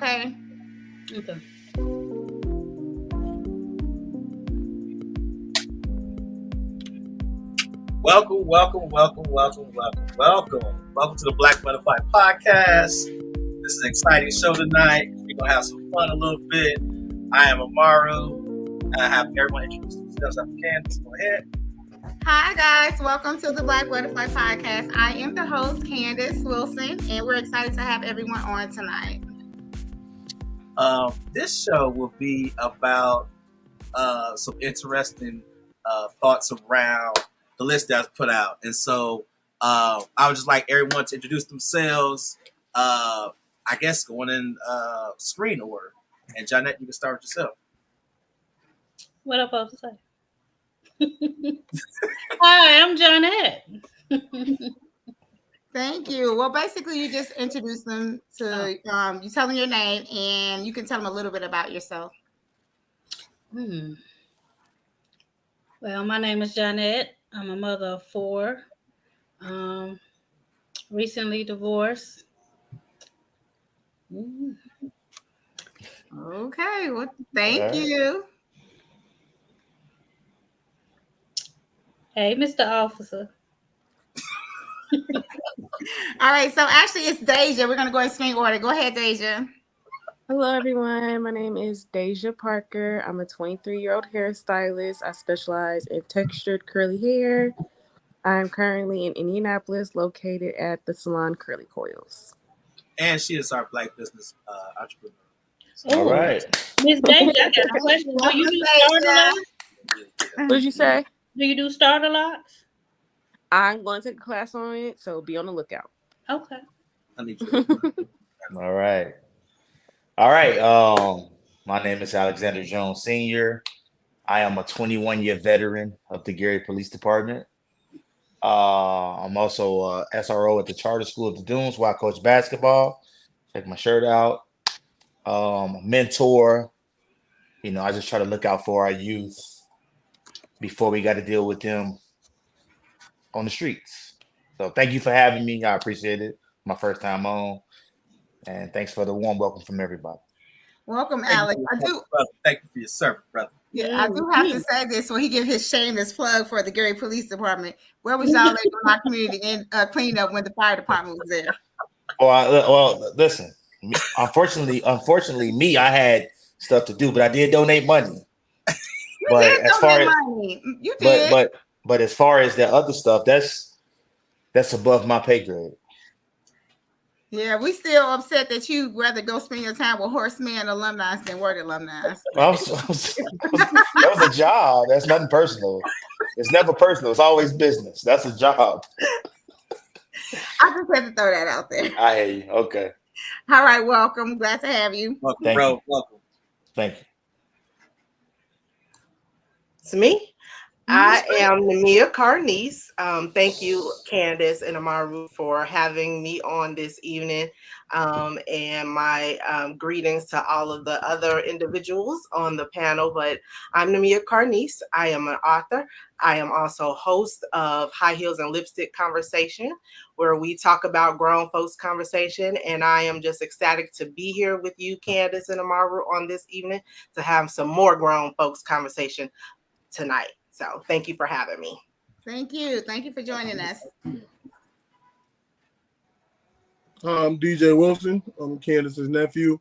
Okay. Okay. Welcome to the Blaq Buddafly Podcast. This is an exciting show tonight. We're going to have some fun a little bit. I am Amaru, and I have everyone introduce themselves after Candace. Go ahead. Hi, guys. Welcome to the Blaq Buddafly Podcast. I am the host, Candace Wilson, and we're excited to have everyone on tonight. This show will be about some interesting thoughts around the list that's put out. And so I would just like everyone to introduce themselves, I guess going in screen order. And Jeanette, you can start with yourself. What am I supposed to say? Hi, I'm Jeanette. Thank you. Well, basically, you just introduce them to you tell them your name, and you can tell them a little bit about yourself. Well, my name is Jeanette. I'm a mother of 4. Recently divorced. Okay. Well, thank you. Hey, Mr. Officer. All right. So actually, it's Deja. We're going to go in screen order. Go ahead, Deja. Hello, everyone. My name is Deja Parker. I'm a 23-year-old hairstylist. I specialize in textured curly hair. I'm currently in Indianapolis, located at the salon Curly Coils. And she is our Black business entrepreneur. All right. Miss Deja, I got a question. Do you do starter locks? What did you say? Do you do starter locks? I'm going to take a class on it, so be on the lookout. Okay. I need you. All right. My name is Alexander Jones Sr. I am a 21-year veteran of the Gary Police Department. I'm also a SRO at the Charter School of the Dunes, where I coach basketball. Check my shirt out. Mentor. I just try to look out for our youth before we got to deal with them on the streets. So thank you for having me. I appreciate it. My first time on. And thanks for the warm welcome from everybody. Welcome, Alex. Thank you for your service, brother. Yeah, I do have to say this when he gives his shameless plug for the Gary Police Department. Where was y'all at in my community in cleanup when the fire department was there? Well, listen. Unfortunately, me, I had stuff to do, but I did donate money. But you did. But as far as the other stuff, that's above my pay grade. Yeah, we still upset that you rather go spend your time with Horseman alumni than Word alumni. That was a job. That's nothing personal. It's never personal. It's always business. That's a job. I just had to throw that out there. I hear you. Okay. All right, welcome. Glad to have you. Welcome, bro. Welcome. Thank you. It's me. I am Namia Carnice. Thank you, Candace and Amaru, for having me on this evening. And my greetings to all of the other individuals on the panel. But I'm Namia Carnice. I am an author. I am also host of High Heels and Lipstick Conversation, where we talk about grown folks conversation. And I am just ecstatic to be here with you, Candace and Amaru, on this evening to have some more grown folks conversation tonight. So thank you for having me. Thank you. Thank you for joining us. I'm DJ Wilson. I'm Candace's nephew.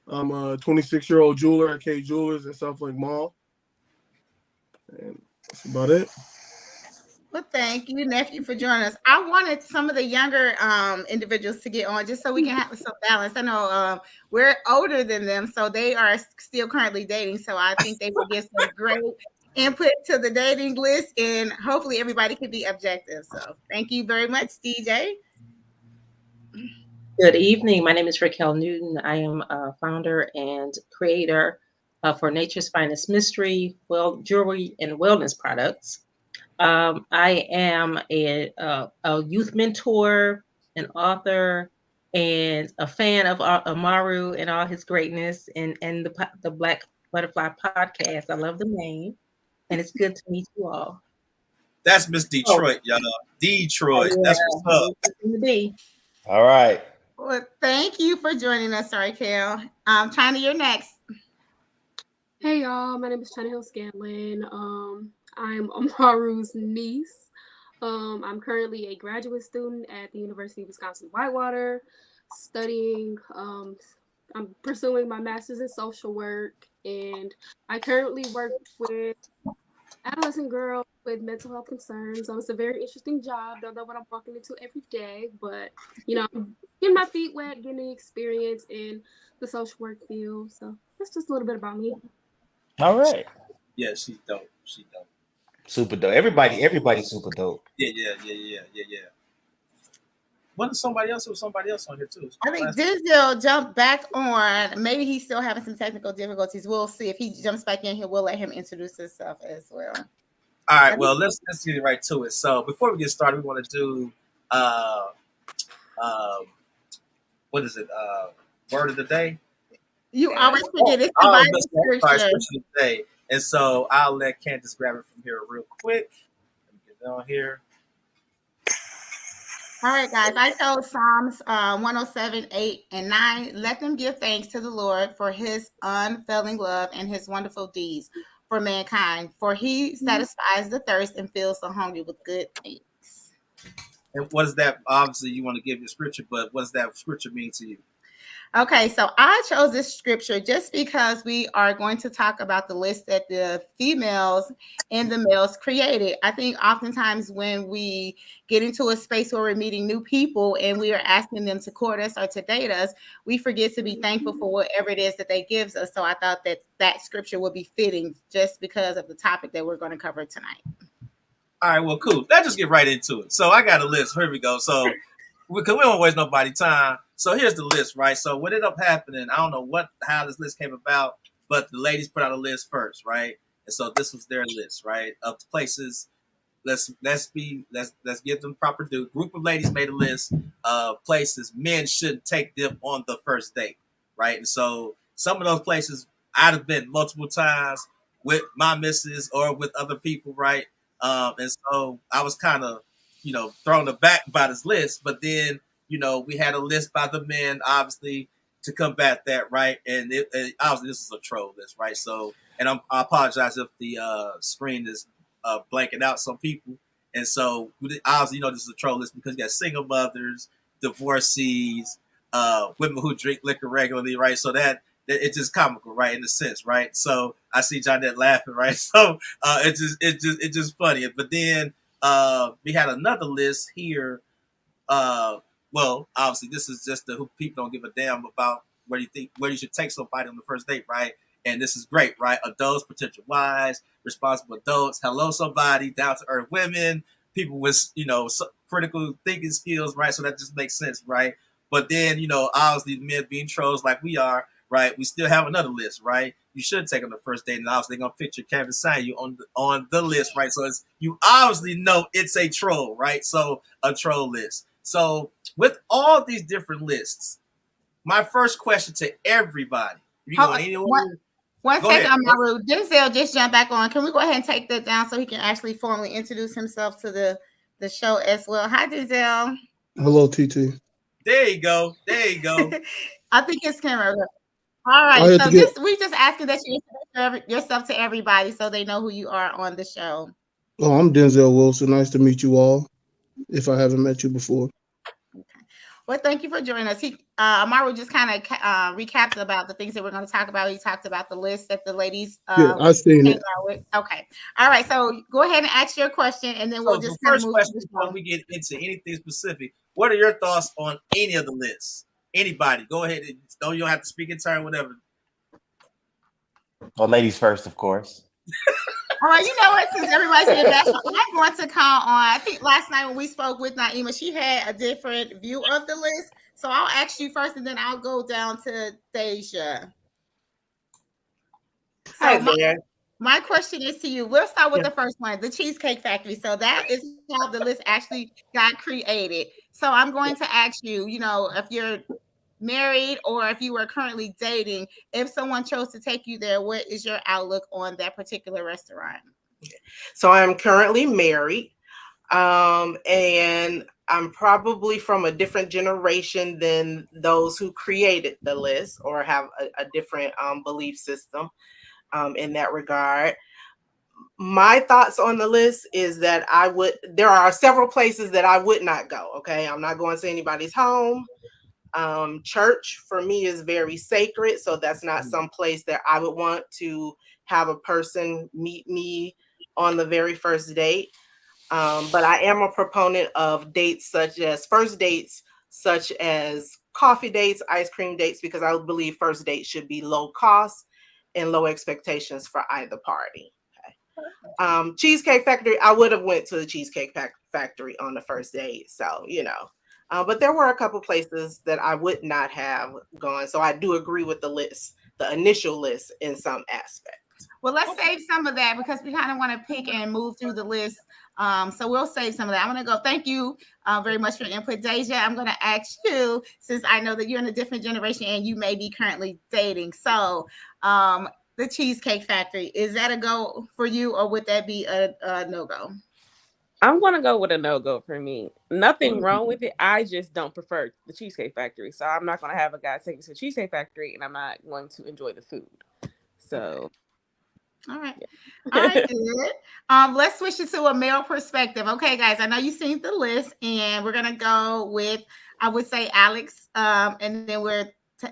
I'm a 26-year-old jeweler at K Jewelers at South Lake Mall. And that's about it. Well, thank you, nephew, for joining us. I wanted some of the younger individuals to get on just so we can have some balance. I know we're older than them, so they are still currently dating. So I think they will give some great input to the dating list, and hopefully everybody can be objective. So thank you very much, DJ. Good evening. My name is Raquel Newton. I am a founder and creator for Nature's Finest Mystery, jewelry and wellness products. I am a youth mentor, an author, and a fan of Amaru and all his greatness, and the Blaq Buddafly Podcast. I love the name, and it's good to meet you all. That's Miss Detroit, y'all. Detroit. Yeah, That's what's up. All right. Well, thank you for joining us, Raquel. China, you're next. Hey y'all, my name is China Hill Scanlon. I'm Amaru's niece. I'm currently a graduate student at the University of Wisconsin-Whitewater, studying. I'm pursuing my master's in social work, and I currently work with adolescent girls with mental health concerns. So it's a very interesting job. Don't know what I'm walking into every day, but I'm getting my feet wet, getting the experience in the social work field. So that's just a little bit about me. All right. Yeah, she's dope. She's dope. Super dope. Everybody's super dope. Yeah. Wasn't somebody else? There was somebody else on here too. I think Denzel jumped back on. Maybe he's still having some technical difficulties. We'll see if he jumps back in here. We'll let him introduce himself as well. All right. Well, let's get right to it. So before we get started, we want to do what is it? Word of the day. You always forget it's the Bible scripture of the day. And so I'll let Candace grab it from here real quick. Let me get down here. All right, guys. I chose Psalms 107, 8, and 9. Let them give thanks to the Lord for his unfailing love and his wonderful deeds for mankind. For he satisfies the thirst and fills the hungry with good things. And what is that? Obviously, you want to give your scripture, but what does that scripture mean to you? Okay, so I chose this scripture just because we are going to talk about the list that the females and the males created. I think oftentimes when we get into a space where we're meeting new people and we are asking them to court us or to date us, we forget to be thankful for whatever it is that they gives us. So I thought that scripture would be fitting just because of the topic that we're going to cover tonight. All right, well, cool. Let's just get right into it. So I got a list. Here we go. So because we don't waste nobody's time. So here's the list, right? So what ended up happening, I don't know how this list came about, but the ladies put out a list first, right? And so this was their list, right? Of places. Let's give them proper due. Group of ladies made a list of places men shouldn't take them on the first date, right? And so some of those places I'd have been multiple times with my missus or with other people, right? And so I was kind of, thrown aback by this list, but then, we had a list by the men, obviously, to combat that, right? And obviously this is a troll list, right? So, and I apologize if the screen is blanking out some people. And so, obviously, this is a troll list because you got single mothers, divorcees, women who drink liquor regularly, right? So that it's just comical, right? In a sense, right? So I see Jonette laughing, right? So it's just funny. But then we had another list here. Well, obviously, this is just who people don't give a damn about where you should take somebody on the first date, right? And this is great, right? Adults, potential wives, responsible adults, hello somebody, down to earth women, people with critical thinking skills, right? So that just makes sense, right? But then obviously men being trolls like we are, right? We still have another list, right? You should take on the first date, and obviously they're gonna picture Kevin sign you on the list, right? So you obviously know it's a troll, right? So a troll list. So with all these different lists, my first question to everybody: One second, Amaru. Denzel just jumped back on. Can we go ahead and take that down so he can actually formally introduce himself to the show as well? Hi, Denzel. Hello, TT. There you go. I think it's camera. All right. So we just asking that you introduce yourself to everybody so they know who you are on the show. Oh, I'm Denzel Wilson. Nice to meet you all, if I haven't met you before. Okay. Well, thank you for joining us. Amaru just kind of recapped about the things that we're going to talk about. He talked about the list that the ladies yeah, I've seen it. Okay. All right. So go ahead and ask your question, and then we'll just the first question before we get into anything specific. What are your thoughts on any of the lists? Anybody, go ahead. You don't have to speak in turn, whatever. Well, ladies first, of course. All right, you know what? Since everybody's getting back, I'm going to call on. I think last night when we spoke with Naima, she had a different view of the list. So I'll ask you first, and then I'll go down to Deja. Hi there. My question is to you. We'll start with the first one, the Cheesecake Factory. So that is how the list actually got created. So I'm going to ask you, if you're married or if you were currently dating, if someone chose to take you there, what is your outlook on that particular restaurant? So I'm currently married. And I'm probably from a different generation than those who created the list or have a different belief system in that regard. My thoughts on the list is that there are several places that I would not go. Okay. I'm not going to anybody's home. Church for me is very sacred. So that's not some place that I would want to have a person meet me on the very first date. But I am a proponent of dates first dates, such as coffee dates, ice cream dates, because I believe first dates should be low cost and low expectations for either party. Okay. Cheesecake Factory, I would have went to the Cheesecake Factory on the first date. So, but there were a couple places that I would not have gone. So I do agree with the list, the initial list in some aspects. Well, let's save some of that because we kind of want to pick and move through the list. So we'll save some of that. I'm going to go. Thank you very much for your input, Deja. I'm going to ask you, since I know that you're in a different generation and you may be currently dating. So the Cheesecake Factory, is that a go for you or would that be a no-go? I'm going to go with a no-go for me. Nothing wrong with it. I just don't prefer the Cheesecake Factory. So I'm not going to have a guy take me to the Cheesecake Factory and I'm not going to enjoy the food. So... All right. All right, good. Let's switch it to a male perspective. Okay, guys, I know you've seen the list, and we're gonna go with, I would say, Alex, and then we'll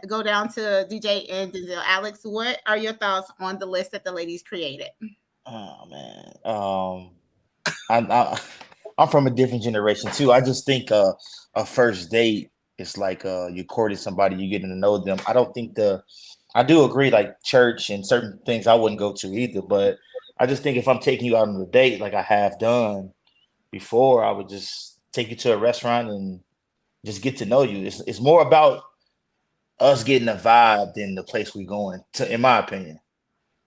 go down to DJ and Denzel. Alex, what are your thoughts on the list that the ladies created? Oh man, I'm from a different generation too. I just think a first date is like you courted somebody, you getting to know them. I don't think I do agree, like church and certain things I wouldn't go to either, but I just think if I'm taking you out on a date like I have done before, I would just take you to a restaurant and just get to know you. It's more about us getting a vibe than the place we're going to, in my opinion.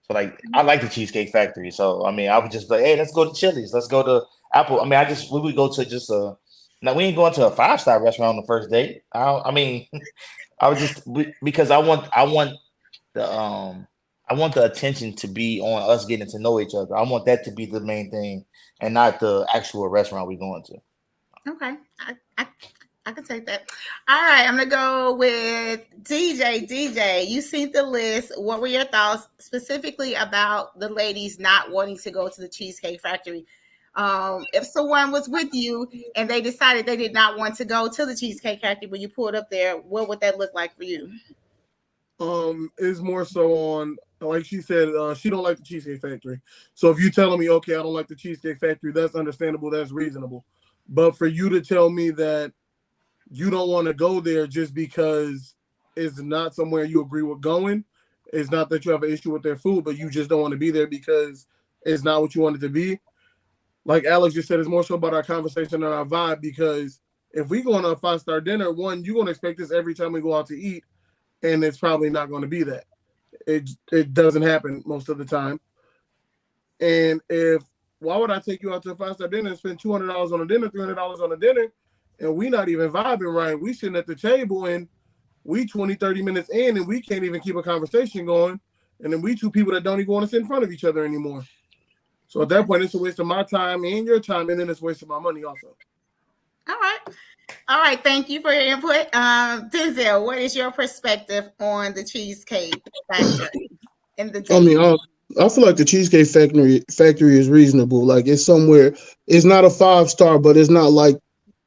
So like, I like the Cheesecake Factory. So, I mean, I would just be like, hey, let's go to Chili's. Let's go to Apple. I mean, we would go to just now we ain't going to a 5-star restaurant on the first date. I mean, I would just, because I want the attention to be on us getting to know each other. I want that to be the main thing and not the actual restaurant we're going to. Okay. I can take that. All right. I'm going to go with DJ. DJ, you seen the list. What were your thoughts specifically about the ladies not wanting to go to the Cheesecake Factory? If someone was with you and they decided they did not want to go to the Cheesecake Factory when you pulled up there, what would that look like for you? Is more so on, like she said, she don't like the Cheesecake Factory. So if you telling me, okay, I don't like the Cheesecake Factory, that's understandable, that's reasonable. But for you to tell me that you don't want to go there just because it's not somewhere you agree with going, it's not that you have an issue with their food, but you just don't want to be there because it's not what you want it to be. Like Alex just said, it's more so about our conversation and our vibe, because if we go on a 5-star dinner, one, you're going to expect this every time we go out to eat. And it's probably not going to be that. It doesn't happen most of the time. And why would I take you out to a 5-star dinner and spend $200 on a dinner, $300 on a dinner, and we not even vibing right? We sitting at the table and we 20, 30 minutes in and we can't even keep a conversation going. And then we two people that don't even want to sit in front of each other anymore. So at that point, it's a waste of my time and your time, and then it's a waste of my money also. All right. Thank you for your input. Denzel, what is your perspective on the Cheesecake Factory? I feel like the Cheesecake Factory is reasonable. Like, it's somewhere, it's not a 5-star, but it's not like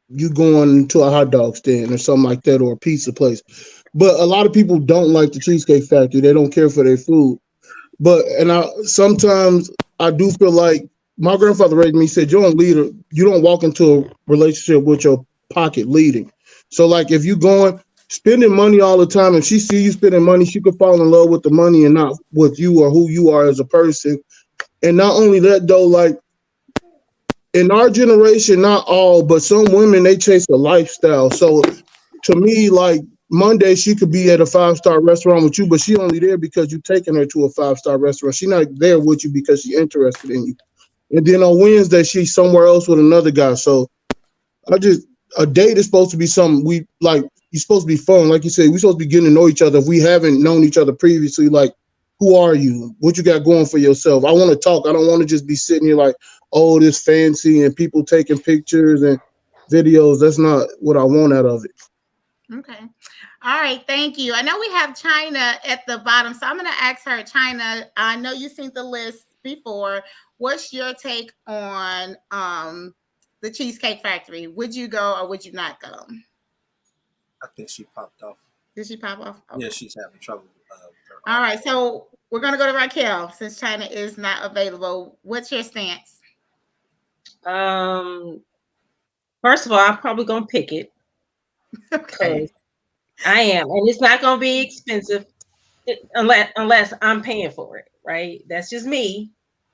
you going to a hot dog stand or something like that, or a pizza place. But a lot of people don't like the Cheesecake Factory. They don't care for their food. Sometimes I do feel like my grandfather raised me, said, you don't walk into a relationship with your pocket leading. So like, if you going spending money all the time, if she see you spending money, she could fall in love with the money and not with you or who you are as a person. And not only that though, like in our generation, not all, but some women, they chase a lifestyle. So to me, like Monday, she could be at a 5-star restaurant with you, but she only there because you taking her to a 5-star restaurant. She's not there with you because she's interested in you. And then on Wednesday, she's somewhere else with another guy. So a date is supposed to be something you're supposed to be fun. Like you said, we're supposed to be getting to know each other. If we haven't known each other previously, like, who are you? What you got going for yourself? I want to talk. I don't want to just be sitting here like, oh, this fancy and people taking pictures. And videos. That's not what I want out of it. Okay. All right. Thank you. I know we have China at the bottom, so I'm going to ask her, China, I know you've seen the list before. What's your take on the Cheesecake Factory? Would you go or would you not go? I think she popped off. Did she pop off? Okay. Yeah, she's having trouble. With her All right. So we're going to go to Raquel since China is not available. What's your stance? First of all, I'm probably gonna pick it. Okay. I am, and it's not gonna be expensive unless I'm paying for it, right? That's just me,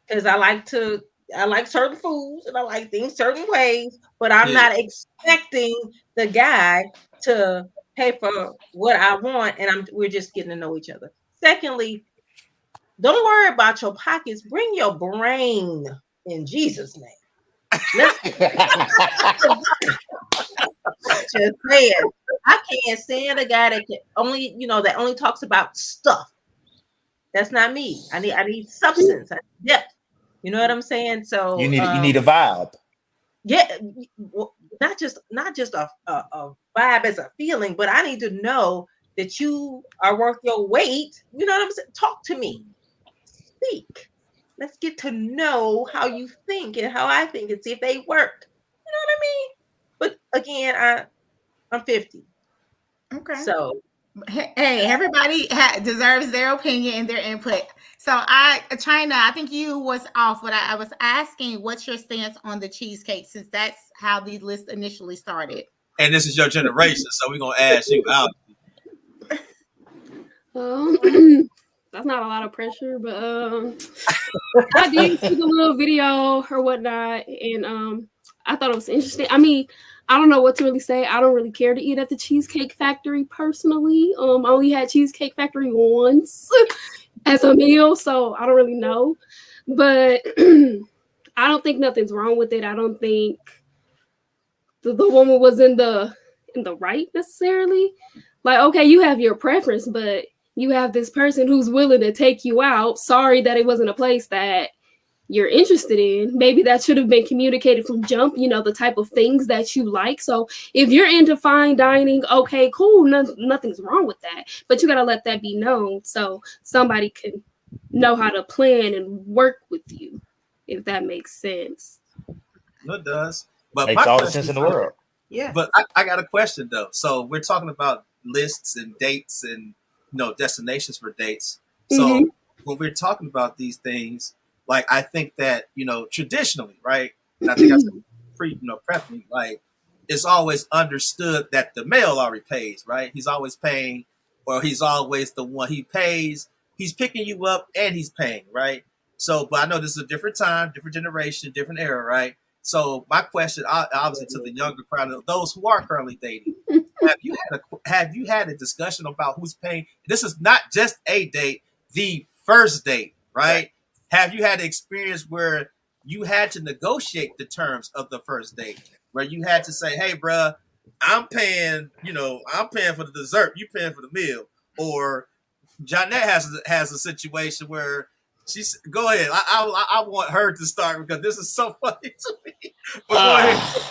because I like certain foods and I like things certain ways, but I'm not expecting the guy to pay for what I want, and we're just getting to know each other. Secondly, don't worry about your pockets. Bring your brain in Jesus' name. Just saying, I can't stand a guy that only talks about stuff. That's not me. I need substance. I need depth. You know what I'm saying? So you need a vibe. Yeah, not just a vibe as a feeling, but I need to know that you are worth your weight. You know what I'm saying? Talk to me. Speak. Let's get to know how you think and how I think and see if they work. You know what I mean? But again, I'm 50. Okay. So, hey, everybody deserves their opinion and their input. So China, I think you was off, but I was asking what's your stance on the cheesecake, since that's how these lists initially started. And this is your generation, so we're going to ask you out. That's not a lot of pressure, but I did see the little video or whatnot, and I thought it was interesting. I mean, I don't know what to really say. I don't really care to eat at the Cheesecake Factory personally. I only had Cheesecake Factory once as a meal, so I don't really know. But I don't think nothing's wrong with it. I don't think the woman was in the right necessarily. Like, okay, you have your preference, but you have this person who's willing to take you out. Sorry that it wasn't a place that you're interested in. Maybe that should have been communicated from jump, the type of things that you like. So if you're into fine dining, okay, cool. Nothing's wrong with that. But you got to let that be known so somebody can know how to plan and work with you, if that makes sense. It does. But makes all the sense in the world. Yeah. But I got a question, though. So we're talking about lists and dates and destinations for dates. So when we're talking about these things, like, I think that, traditionally, right? And I think I said prepping, like, it's always understood that the male already pays, right? He's always paying, or he's always the one he pays. He's picking you up and he's paying, right? So, but I know this is a different time, different generation, different era, right? So my question, obviously, to the younger crowd, those who are currently dating, have you had a discussion about who's paying? This is not just a date, the first date, right? Have you had an experience where you had to negotiate the terms of the first date, where you had to say, "Hey, bruh, I'm paying for the dessert, you paying for the meal," or Jeanette has a situation where she's go ahead. I want her to start because this is so funny to me. But go ahead.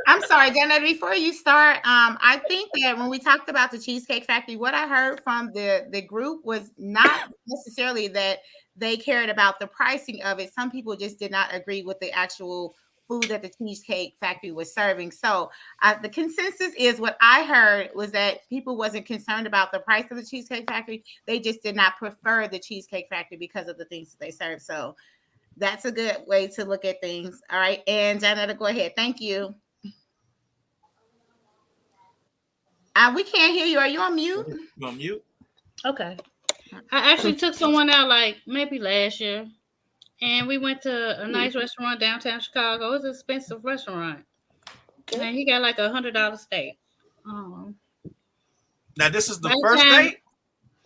I'm sorry, Janet, before you start, I think that when we talked about the Cheesecake Factory, what I heard from the group was not necessarily that they cared about the pricing of it. Some people just did not agree with the actual food that the Cheesecake Factory was serving. So the consensus is what I heard was that people wasn't concerned about the price of the Cheesecake Factory. They just did not prefer the Cheesecake Factory because of the things that they serve. So that's a good way to look at things. All right. And Janet, go ahead. Thank you. We can't hear you. Are you on mute? You on mute? Okay. I actually took someone out like maybe last year, and we went to a nice restaurant downtown Chicago. It was an expensive restaurant, and he got like $100 steak. Now this is the first date?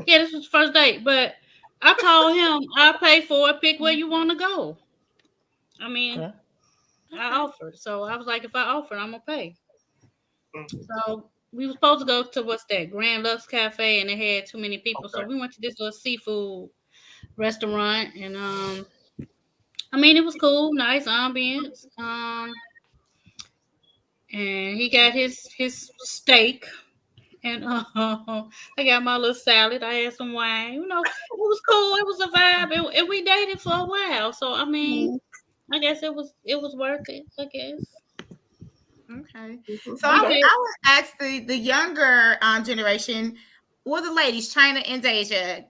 Yeah, this was the first date, but I told him I'll pay for it. Pick where you want to go. I mean, I offered, so I was like, if I offer, I'm gonna pay. So we were supposed to go to what's that, Grand Lux Cafe, and they had too many people, so we went to this little seafood restaurant, and I mean, it was cool, nice ambience. and he got his steak. And I got my little salad. I had some wine. You know, it was cool. It was a vibe, and we dated for a while. So I mean, I guess it was worth it. I guess. Okay. So I would ask the younger generation, or the ladies, China and Deja.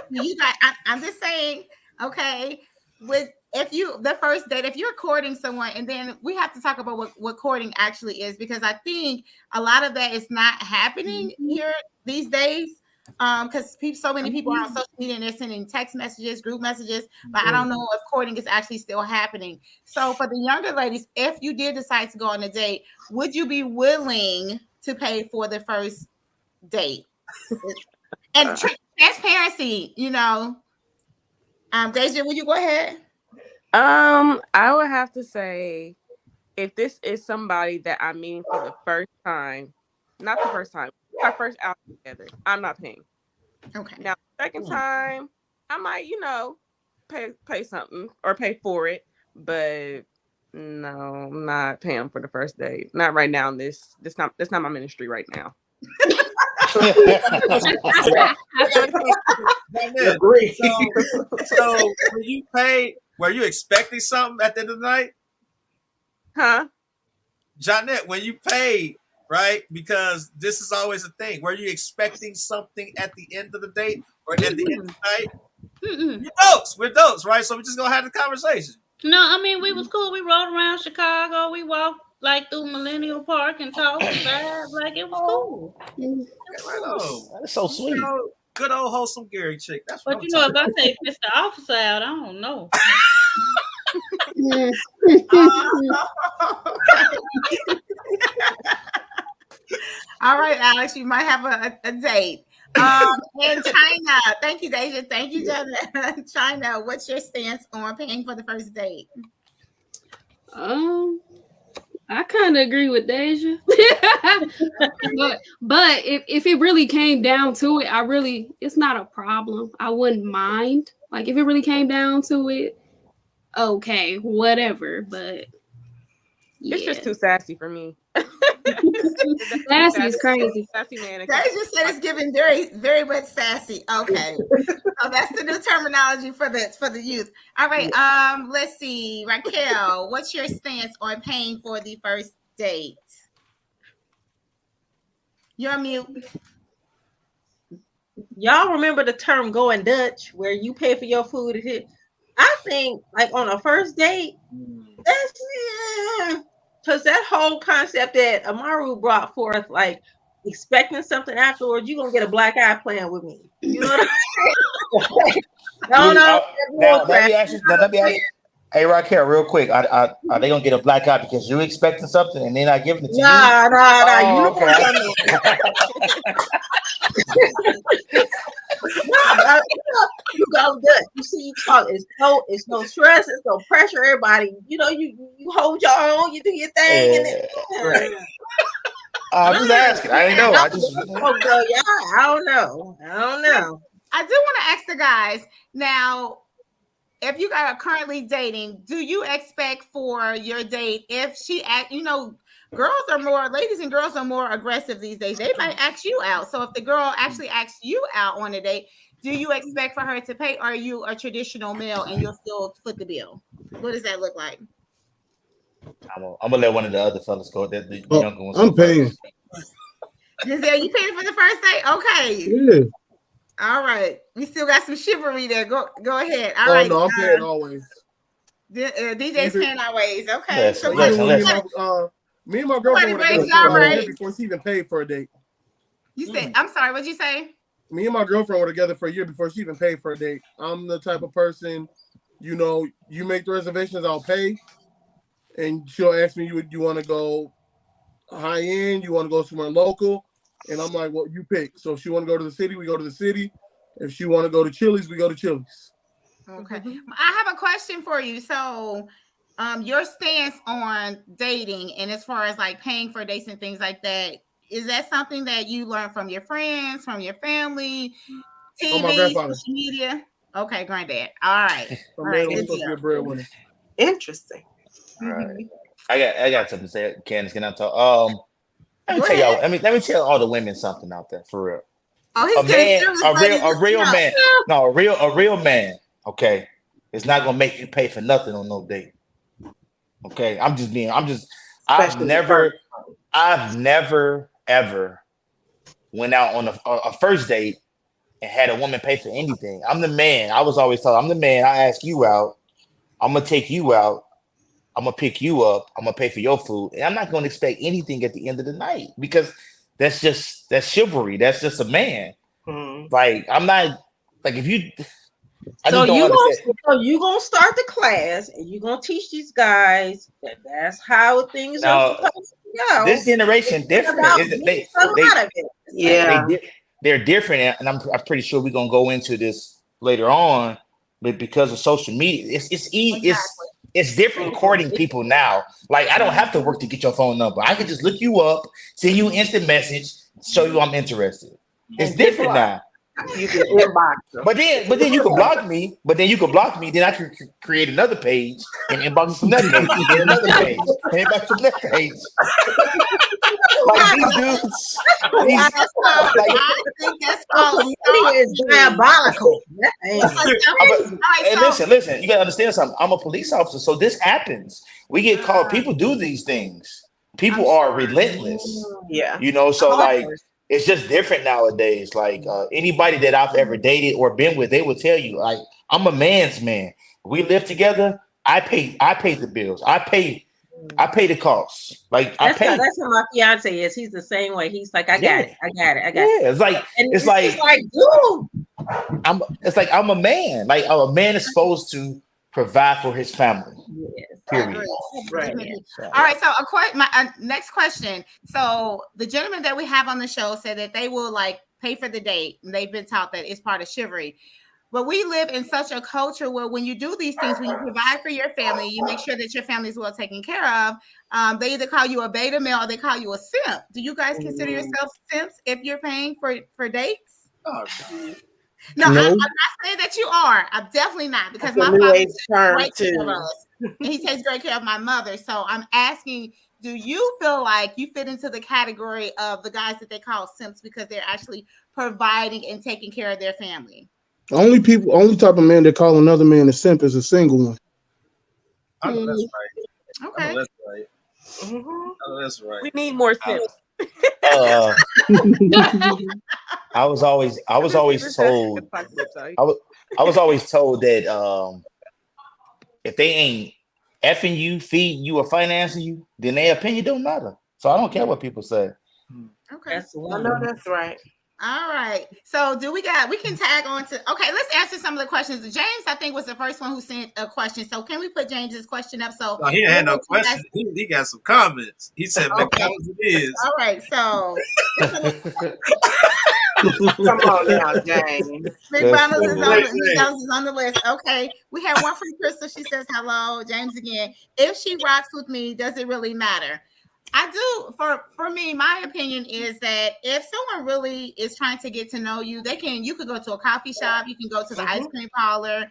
You guys, I'm just saying, okay, the first date, if you're courting someone, and then we have to talk about what courting actually is, because I think a lot of that is not happening here these days. Because so many people are on social media and they're sending text messages, group messages, but I don't know if courting is actually still happening. So for the younger ladies, if you did decide to go on a date, would you be willing to pay for the first date? And transparency, you know. Deja, will you go ahead? I would have to say, if this is somebody that I'm meeting for the first time, not the first time, our first out together, I'm not paying. Okay. Now, second time, I might, pay something or pay for it, but no, I'm not paying for the first date. Not right now. That's not my ministry right now. Agree. So when you paid, were you expecting something at the end of the night? Huh? Jonette, when you paid, right? Because this is always a thing. Were you expecting something at the end of the date or at the end of the night? We're adults, right? So we're just gonna have the conversation. No, I mean, we was cool. We rode around Chicago. We walked through Millennial Park and talked and vibed. Like, it was cool. That's so sweet. Good old wholesome Gary chick. That's what but if I take Mr. Officer out, I don't know. All right, Alex, you might have a date. In China, thank you, Deja. Thank you, Jenna. China, what's your stance on paying for the first date? I kind of agree with Deja. but if it really came down to it, it's not a problem. I wouldn't mind. Like, if it really came down to it, okay, whatever. But it's just too sassy for me. Sassy is crazy. Sassy man. Deja said it's giving very, very much sassy. Okay, so that's the new terminology for the youth. All right. Let's see, Raquel, what's your stance on paying for the first date? You're mute. Y'all remember the term "going Dutch," where you pay for your food? I think, like, on a first date, that's because that whole concept that Amaru brought forth, like expecting something afterwards, you're gonna get a black eye playing with me. You know what I'm saying? Now, let me ask you. Hey, Raquel, real quick, are they gonna get a black eye because you're expecting something and they're not giving it to you? Nah. Oh, You go good. You see, you talk. It's no stress. It's no pressure. Everybody, you hold your own. You do your thing. Right. I'm just asking. I didn't know. I don't know. I do want to ask the guys now, if you guys are currently dating, do you expect for your date, if she ladies and girls are more aggressive these days. They might ask you out. So if the girl actually asks you out on a date, do you expect for her to pay, or are you a traditional male and you'll still foot the bill? What does that look like? I'm gonna let one of the other fellas go. The younger ones. I'm paying. Giselle, you paying for the first date? Okay. Yeah. All right. We still got some chivalry there. Go ahead. All right. No, I'm paying always. DJ's paying always. Okay. Yes, so me and my girlfriend were together before she even paid for a date. You said, I'm sorry, what'd you say? Me and my girlfriend were together for a year before she even paid for a date. I'm the type of person, you make the reservations, I'll pay. And she'll ask me, you want to go high end? You want to go somewhere local? And I'm like, well, you pick. So if she want to go to the city, we go to the city. If she want to go to Chili's, we go to Chili's. Okay. I have a question for you. So your stance on dating and as far as like paying for dates and things like that, is that something that you learned from your friends, from your family, TV, social media? Okay, granddad. All right. Interesting. All right. I got something to say. Candace, can I talk? Let me Go tell y'all. ahead. Let me tell all the women something out there for real. Oh, A he's getting man, serious, a ladies. real Listen up. man. No, a real man. Okay, it's not gonna make you pay for nothing on no date. Okay, I've Especially the first. I've never ever went out on a first date and had a woman pay for anything. I'm the man. I was always told I'm the man. I ask you out. I'm gonna take you out. I'm gonna pick you up. I'm gonna pay for your food, and I'm not gonna expect anything at the end of the night because that's chivalry. That's just a man. Like I'm not like if you. I So just don't understand. you gonna start the class and you gonna teach these guys that's how things are Now supposed to go. this generation It's different. about Is it, getting something out of it. Yeah. they're different, and I'm pretty sure we're gonna go into this later on, but because of social media, it's different courting people now. Like I don't have to work to get your phone number. I can just look you up, send you an instant message, show you I'm interested. It's different now. You can inbox them. But then you can block me. Then I can create another page and inbox from that page. Then another page and inbox from that page. Like these dudes. I think that's called is diabolical. Listen. You gotta understand something. I'm a police officer, so this happens. We get called. People do these things. People are relentless. Yeah. You know, so like. It's just different nowadays. Like anybody that I've ever dated or been with, they will tell you, like, I'm a man's man. We live together. I pay the bills. I pay the costs. Like that's how my fiance is. He's the same way. He's like, I got it. Yeah, it's like dude. I'm a man. Like a man is supposed to provide for his family. Yes. Period. Right. All right. So, my next question. So, the gentleman that we have on the show said that they will like pay for the date, and they've been taught that it's part of chivalry. But we live in such a culture where when you do these things, when you provide for your family, you make sure that your family is well taken care of. They either call you a beta male or they call you a simp. Do you guys consider yourselves simps if you're paying for dates? Oh, no, I'm not saying that you are. I'm definitely not, because my father takes great care of us. And he takes great care of my mother. So I'm asking, do you feel like you fit into the category of the guys that they call simps because they're actually providing and taking care of their family? Only type of man that call another man a simp is a single one. I know that's right. Okay. I know that's right. I know that's right. We need more simps. I was always told that if they ain't effing you, feeding you, or financing you, then their opinion don't matter. So I don't care what people say. Okay. I know that's right. All right. So we can tag on to, okay, let's answer some of the questions. James, I think, was the first one who sent a question. So can we put James's question up? So he didn't have no questions. He got some comments. He said, McDonald's it is. All right. So come on now, James. McDonald's is on the list. Okay. We have one from Crystal. She says, hello, James again. If she rocks with me, does it really matter? I do. For me, my opinion is that if someone really is trying to get to know you, you could go to a coffee shop, you can go to the ice cream parlor,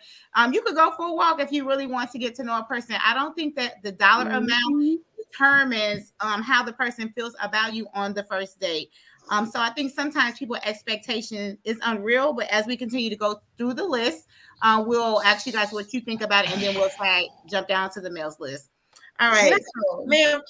you could go for a walk if you really want to get to know a person. I don't think that the dollar amount determines how the person feels about you on the first date. So I think sometimes people's expectation is unreal, but as we continue to go through the list, we'll ask you guys what you think about it, and then we'll jump down to the males list. All right, ma'am,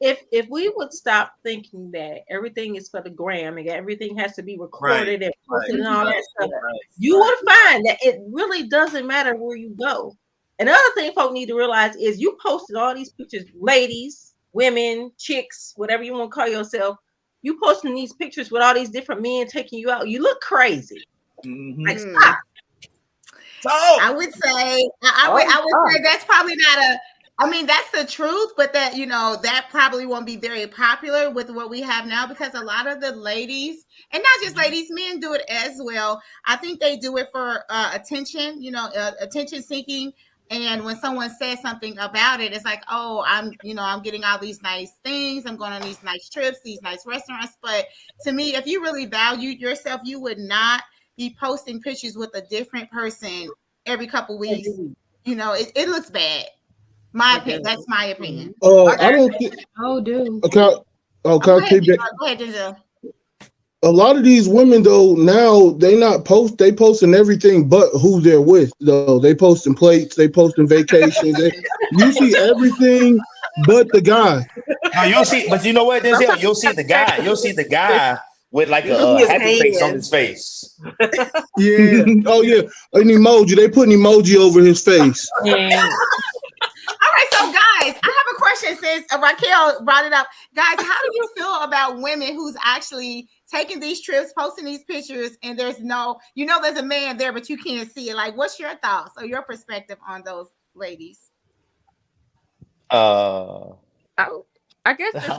if we would stop thinking that everything is for the gram and everything has to be recorded and posted and all that stuff, you would find that it really doesn't matter where you go. Another thing folks need to realize is you posted all these pictures, ladies, women, chicks, whatever you want to call yourself, you posting these pictures with all these different men taking you out. You look crazy. Like, stop. I would say, say that's probably not that's the truth, but that, that probably won't be very popular with what we have now, because a lot of the ladies, and not just ladies, men do it as well. I think they do it for attention, attention seeking. And when someone says something about it, it's like, oh, I'm getting all these nice things. I'm going on these nice trips, these nice restaurants. But to me, if you really valued yourself, you would not be posting pictures with a different person every couple weeks. It looks bad. My opinion. That's my opinion. I don't think. Oh, dude. Okay. Go ahead, Denzel. A lot of these women though now they posting everything but who they're with though. They posting plates, they posting vacations. You see everything but the guy. No, you'll see, but you know what, Denzel? You'll see the guy with like a happy face on his face. Yeah. Oh yeah, an emoji. They put an emoji over his face. All right, so guys, I have a question since Raquel brought it up. Guys, how do you feel about women who's actually taking these trips, posting these pictures, and there's there's a man there, but you can't see it? Like, what's your thoughts or your perspective on those ladies? I guess it's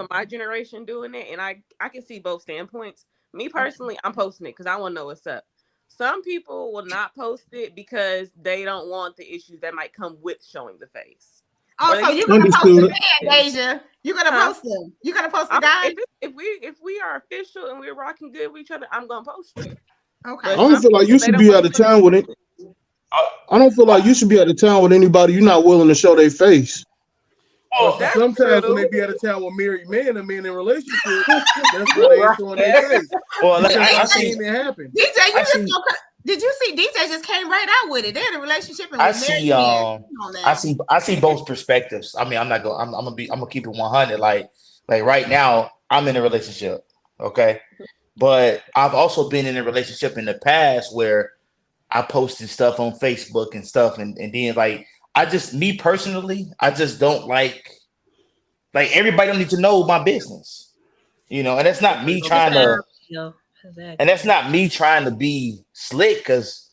my generation doing it, and I can see both standpoints. Me personally, I'm posting it because I want to know what's up. Some people will not post it because they don't want the issues that might come with showing the face. Oh, so you're gonna post the man, Deja. You're gonna post them. You're gonna post the guy. If we are official and we're rocking good with each other, I'm gonna post it. Okay. I don't feel like you should be out of town with it. I don't feel like you should be out of town with anybody you're not willing to show their face. Oh, sometimes when they be out of town with married men and men in relationships, that's why they ain't showing their face. Well, like, I seen it happen. DJ, did you see DJ just came right out with it? They're in a relationship and I see both perspectives. I mean, I'm gonna keep it 100. Like right now, I'm in a relationship, okay? But I've also been in a relationship in the past where I posted stuff on Facebook and stuff, and then like me personally, I just don't like everybody don't need to know my business, and that's not me trying to. Exactly. And that's not me trying to be slick because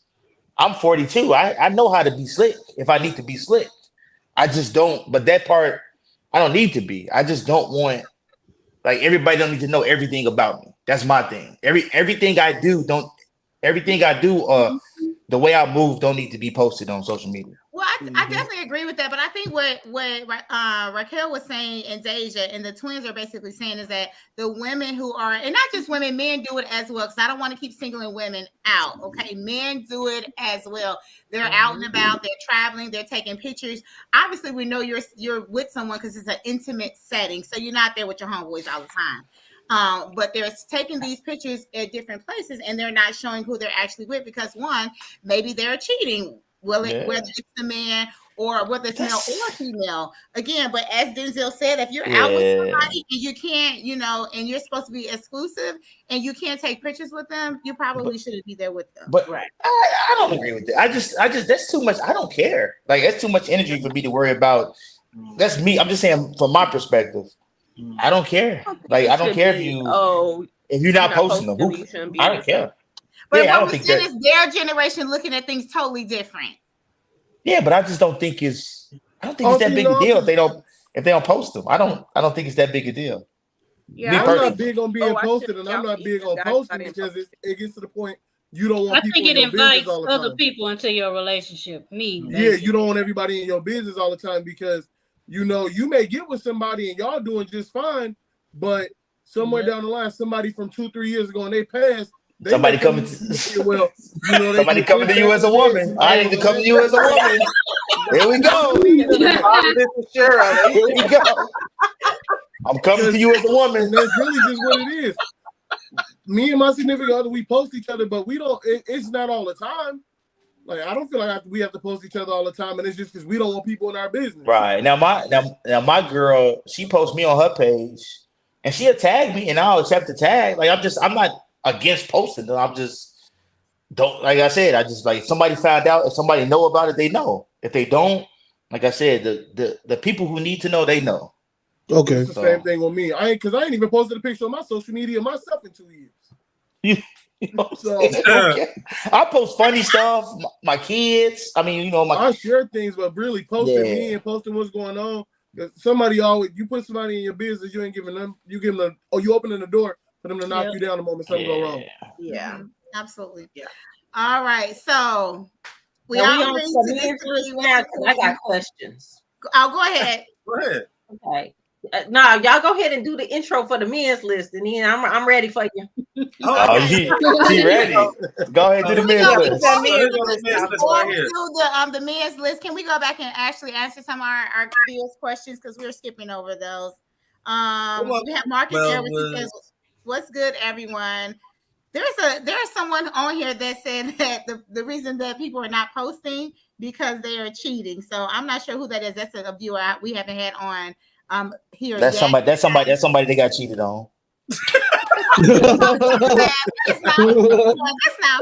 I'm 42. I know how to be slick if I need to be slick. I just don't. But that part, I don't need to be. I just don't want everybody don't need to know everything about me. That's my thing. Everything I do, the way I move don't need to be posted on social media. Well, I definitely agree with that, but I think what Raquel was saying and Deja and the twins are basically saying is that the women who are, and not just women, men do it as well, because I don't want to keep singling women out, okay? Men do it as well. They're out and about, they're traveling, they're taking pictures. Obviously, we know you're with someone because it's an intimate setting, so you're not there with your homeboys all the time. But they're taking these pictures at different places and they're not showing who they're actually with because one, maybe they're cheating. Whether it's the man or whether it's male or female. Again, but as Denzel said, if you're out with somebody and you can't, and you're supposed to be exclusive and you can't take pictures with them, you probably shouldn't be there with them. But I don't agree with that. I just that's too much. I don't care. That's too much energy for me to worry about. That's me. I'm just saying from my perspective. I don't care. I don't care if you're not posting them. I don't care. But I don't think that is their generation looking at things totally different. Yeah, but I just don't think it's that big a deal if they don't post them. I don't think it's that big a deal. Yeah, I'm not big on being posted, and I'm not big on posting because it gets to the point you don't want people in your business all the time. I think it invites other people into your relationship. Yeah, you don't want everybody in your business all the time because you may get with somebody and y'all doing just fine, but somewhere down the line, somebody from 2-3 years ago and they passed. Somebody coming to somebody coming to you as a woman. I need to come to you as a woman. Here we go. Here we go. I'm coming to you as a woman. And that's really just what it is. Me and my significant other, we post each other, but we don't. It's not all the time. I don't feel like we have to post each other all the time, and it's just because we don't want people in our business. Right now, my girl, she posts me on her page, and she'll tag me, and I'll accept the tag. I'm not against posting them. I'm just don't, like I said, I just if somebody found out, if somebody know about it, they know. If they don't, like I said, the people who need to know, they know. Okay. It's the same thing with me. I ain't even posted a picture on my social media myself in 2 years. I post funny stuff, my kids. I share things, but really posting me and posting what's going on. Somebody you put somebody in your business, you ain't giving them, you opening the door for them to knock you down the moment something go wrong. Yeah, absolutely. Yeah. All right, so we all agree to I got questions. Oh, go ahead. Go ahead. Okay. Nah, y'all go ahead and do the intro for the men's list, and then I'm ready for you. Oh, she ready? Go ahead, do the men's list. Before we do the men's list, can we go back and actually answer some of our viewers' questions because we're skipping over those? We have Marcus there, which says, "What's good, everyone?" There's someone on here that said that the reason that people are not posting because they are cheating. So I'm not sure who that is. That's a viewer we haven't had on here. That's somebody. That's somebody they got cheated on. That's not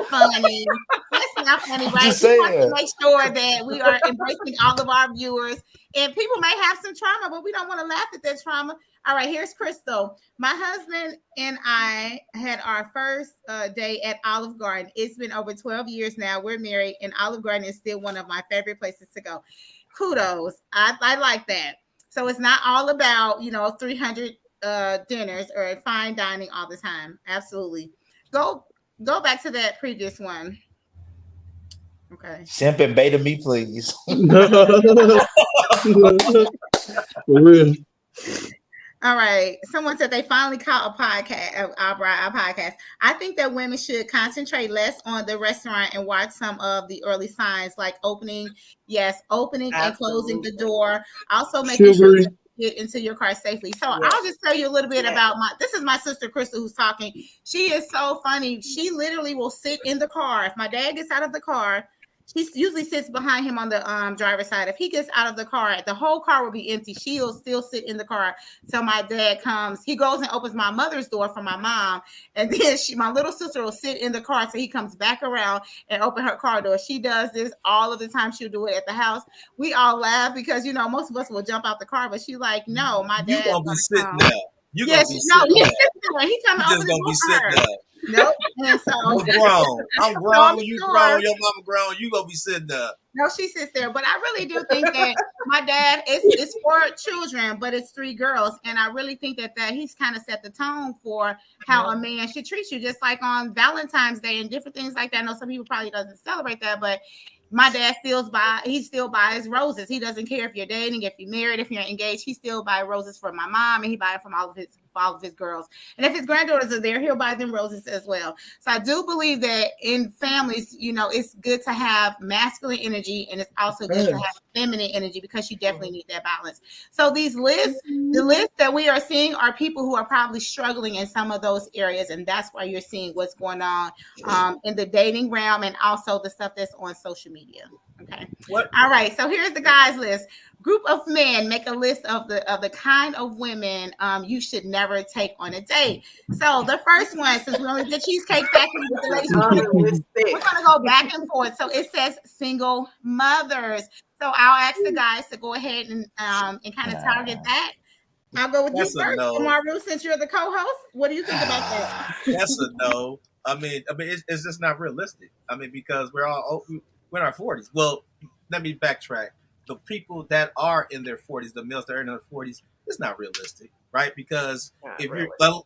funny. That's not funny, right? We want to make sure that we are embracing all of our viewers. And people may have some trauma, but we don't want to laugh at that trauma. All right, here's Crystal. My husband and I had our first day at Olive Garden. It's been over 12 years now. We're married, and Olive Garden is still one of my favorite places to go. Kudos. I like that. So it's not all about, 300 dinners or fine dining all the time. Absolutely. Go back to that previous one. Okay. Simp and beta me, please. For real. All right. Someone said they finally caught a podcast, our podcast. I think that women should concentrate less on the restaurant and watch some of the early signs like opening and closing the door. Also making sure you get into your car safely. So I'll just tell you a little bit about this is my sister Crystal who's talking. She is so funny. She literally will sit in the car. If my dad gets out of the car, she usually sits behind him on the driver's side. If he gets out of the car, the whole car will be empty. She'll still sit in the car till my dad comes. He goes and opens my mother's door for my mom. And then my little sister will sit in the car till he comes back around and open her car door. She does this all of the time. She'll do it at the house. We all laugh because, most of us will jump out the car. But she's like, no, my dad. You're going to be sitting there. He come and open the door for her. Nope. And so I'm grown. You grown. Your mama grown. You gonna be sitting there. No, she sits there. But I really do think that my dad it's 4 children, but it's 3 girls, and I really think that he's kind of set the tone for how a man should treat you, just like on Valentine's Day and different things like that. I know some people probably doesn't celebrate that, but my dad still buys roses. He doesn't care if you're dating, if you're married, if you're engaged. He still buys roses for my mom, and he buys it from all of his girls. And if his granddaughters are there, he'll buy them roses as well. So I do believe that in families, it's good to have masculine energy, and it's also good to have feminine energy because you definitely need that balance. So the lists that we are seeing are people who are probably struggling in some of those areas, and that's why you're seeing what's going on in the dating realm and also the stuff that's on social media. Okay. All right. So here's the guys list. Group of men make a list of the kind of women you should never take on a date. So the first one, since we only did Cheesecake Factory with the ladies, we're gonna go back and forth. So it says single mothers. So I'll ask the guys to go ahead and kind of target that. I'll go with you first, Maru, since you're the co-host. What do you think about that? That's a no. I mean, it's just not realistic. I mean, because we're in our 40s. Well, let me backtrack. The people that are in their 40s, the males that are in their 40s, it's not realistic, right? Because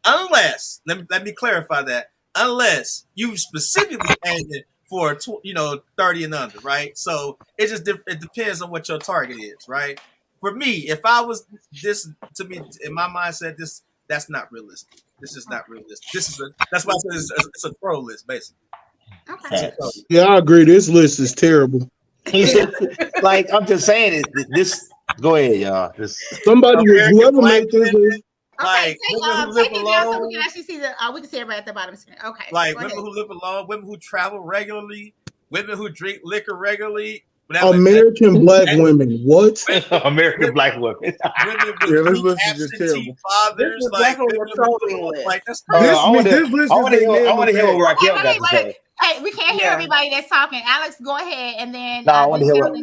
unless let me clarify that, unless you specifically aimed it for 30 and under, right? So it depends on what your target is, right? For me, if I was in my mindset, that's not realistic. This is not realistic. That's why I said it's a pro list, basically. Okay. Yeah, I agree. This list is terrible. Like I'm just saying, this. Go ahead, y'all. Whoever made this list. Okay, take it down so we can actually see we can see everybody at the bottom screen. Okay. Like women who live alone, women who travel regularly, women who drink liquor regularly. American Black women. What? American Black women. Women with absentee fathers. I want to hear what Raquel got to say. Hey, we can't hear everybody that's talking. Alex, go ahead, and then. No, I want to hear what.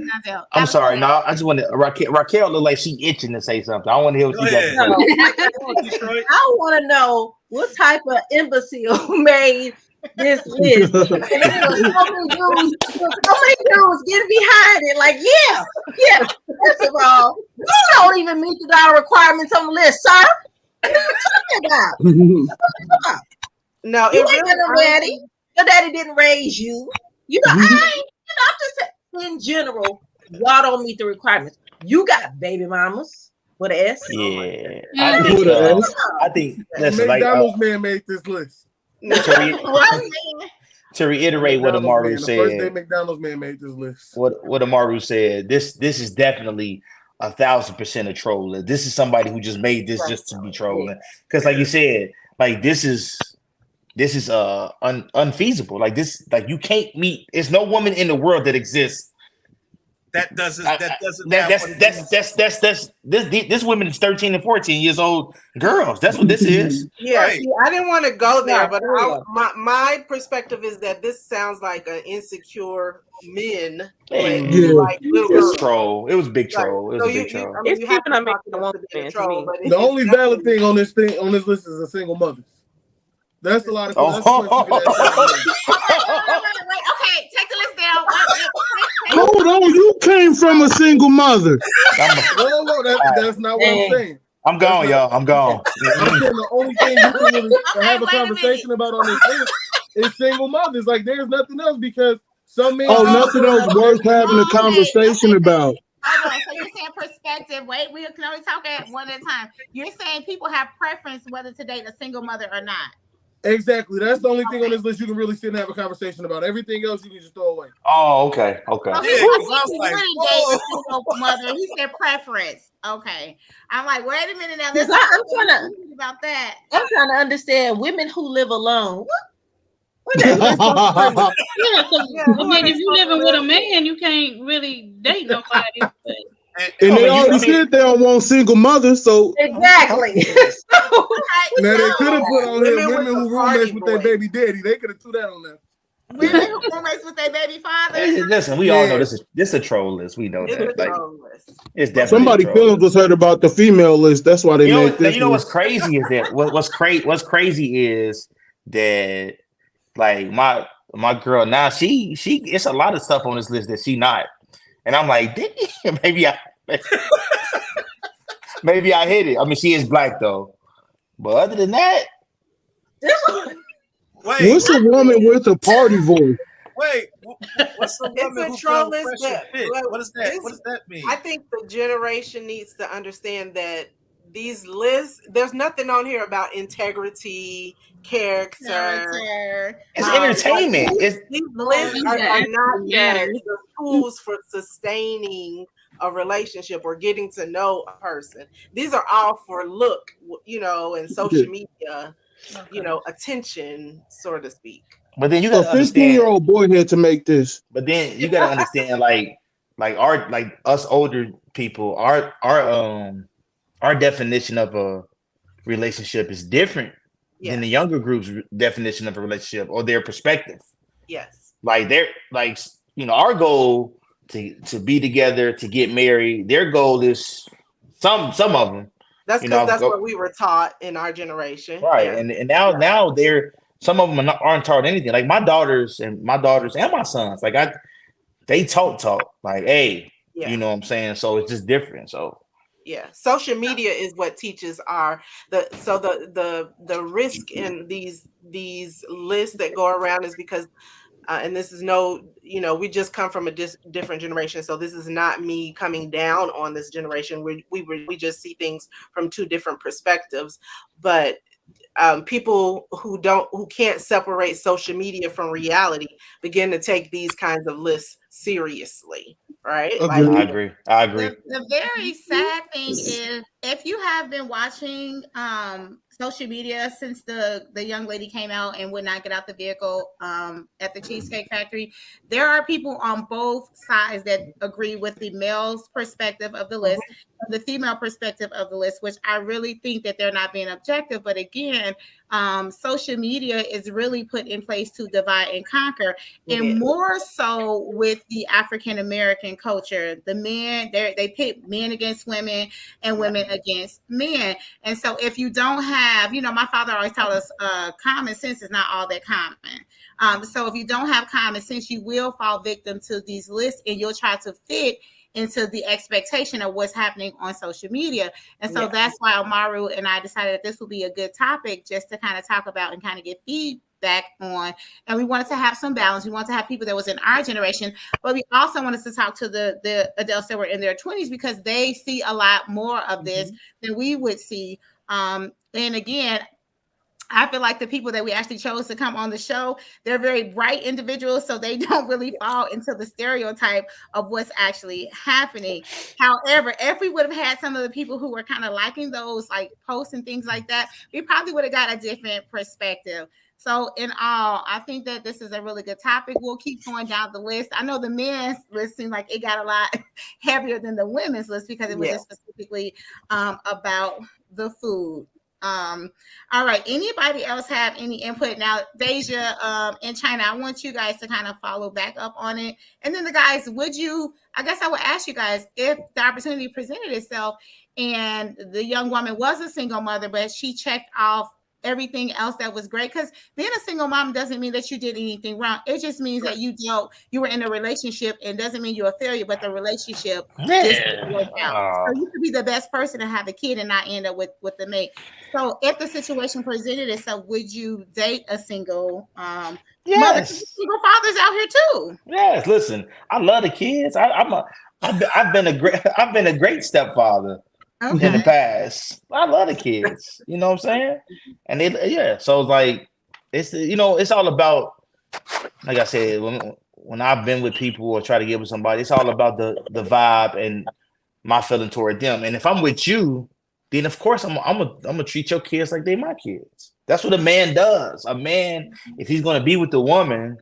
I'm sorry. No, I just want to. Raquel look like she itching to say something. I want to hear what she got to say. I want to know what type of imbecile made this list. And there were so many dudes getting behind it. Like, yeah. First of all, you don't even meet the dollar requirements on the list, sir. What are you talking about? No, you ain't ready. Your daddy didn't raise you. I'm just saying, in general, y'all don't meet the requirements. You got baby mamas. With an S? Yeah, Yeah. I think. Listen, McDonald's man made this list. To reiterate what Amaru The first day said, McDonald's man made this list. what Amaru said, this is definitely 1,000% a troll list. This is somebody who just made this just to be trolling. Because, like you said, like this is unfeasible. Like this, like you can't meet. There's no woman in the world that exists. This women is 13 and 14 years old girls. That's what this is. Yeah, Right. see, I didn't want to go there, but my perspective is that this sounds like an insecure men. Like little girls. Troll. It was big troll. It was So a big troll. I mean, you have to I'm talk making a about woman the man to troll, me. but The only valid thing on this list is a single mother. That's a lot of. That's Wait, okay, take the list down. Hold on, you came from a single mother. Well, that's not what I'm saying. I'm gone, y'all. I'm gone. I'm saying the only thing you can really have a conversation about on this list is single mothers. Like there's nothing else because some men. Oh, nothing else worth having a conversation about. Hold on, so you're saying perspective. Wait, we can only talk at one at a time. You're saying people have preference whether to date a single mother or not. Exactly. That's the only thing on this list you can really sit and have a conversation about. Everything else you can just throw away. Oh, okay. Mother, he said preference. Okay, I'm like, wait a minute now. I'm trying about that. I'm trying to understand women who live alone. I mean, if you're living with a man, you can't really date nobody. And they already said they don't want single mothers, so exactly. Now they could have put on here women who roommates with their baby daddy. They could have threw that on there. Women who roommates with their baby father. Hey, listen, we all know this is a troll list. We know that. Like, it's definitely somebody feelings was hurt about the female list. That's why they made this. You know what's crazy is that what's crazy is that like my girl now she it's a lot of stuff on this list that she not. And I'm like, maybe I hit it. I mean, she is black though. But other than that, what's a woman with a party voice? Wait, what's the woman who troll feels list pressure fit? What is that? What does that mean? I think the generation needs to understand that these lists, there's nothing on here about integrity, character. It's entertainment. These lists are not the tools for sustaining a relationship or getting to know a person. These are all for look, and social media, attention, so to speak. But then you got a 15-year-old boy here to make this. But then you got to understand, like us older people, our definition of a relationship is different than the younger group's definition of a relationship or their perspective. Yes. Like they're like, our goal to be together, to get married, their goal is some of them. That's because that's what we were taught in our generation. Right. Yeah. And now they're, some of them aren't taught anything. Like my daughters and my sons, like they talk like, hey, you know what I'm saying? So it's just different. So yeah, social media is what teaches the risk in these lists that go around is because and this is we just come from a different generation, so this is not me coming down on this generation. We just see things from two different perspectives, but people who can't separate social media from reality begin to take these kinds of lists seriously, right? I agree. The very sad thing is, if you have been watching social media since the young lady came out and would not get out the vehicle at the Cheesecake Factory, there are people on both sides that agree with the male's perspective of the list, the female perspective of the list, which I really think that they're not being objective. But again, social media is really put in place to divide and conquer, and more so with the African American culture. The men, they pit men against women and women against men. And so if you don't have, my father always taught us common sense is not all that common. So if you don't have common sense, you will fall victim to these lists, and you'll try to fit into the expectation of what's happening on social media. And so that's why Amaru and I decided that this would be a good topic just to kind of talk about and kind of get back on, and we wanted to have some balance. We wanted to have people that was in our generation, but we also wanted to talk to the adults that were in their 20s because they see a lot more of this than we would see. And again, I feel like the people that we actually chose to come on the show, they're very bright individuals, so they don't really fall into the stereotype of what's actually happening. However, if we would have had some of the people who were kind of liking those like posts and things like that, we probably would have got a different perspective. So in all, I think that this is a really good topic. We'll keep going down the list. I know the men's list seemed like it got a lot heavier than the women's list because it was just specifically about the food. All right. Anybody else have any input? Now, Deja, in China, I want you guys to kind of follow back up on it. And then the guys, I guess I would ask you guys if the opportunity presented itself and the young woman was a single mother, but she checked off everything else that was great, because being a single mom doesn't mean that you did anything wrong. It just means that you were in a relationship, and doesn't mean you're a failure, but the relationship just didn't work out. So you could be the best person to have a kid and not end up with the mate. So if the situation presented itself, would you date a single mother? Single fathers out here too. Yes, listen, I love the kids. I've been a great stepfather. In the past, I love the kids. You know what I'm saying? And so it's like it's all about, like I said, when I've been with people or try to get with somebody, it's all about the vibe and my feeling toward them. And if I'm with you, then of course I'm gonna treat your kids like they my kids. That's what a man does. A man, if he's gonna be with the woman,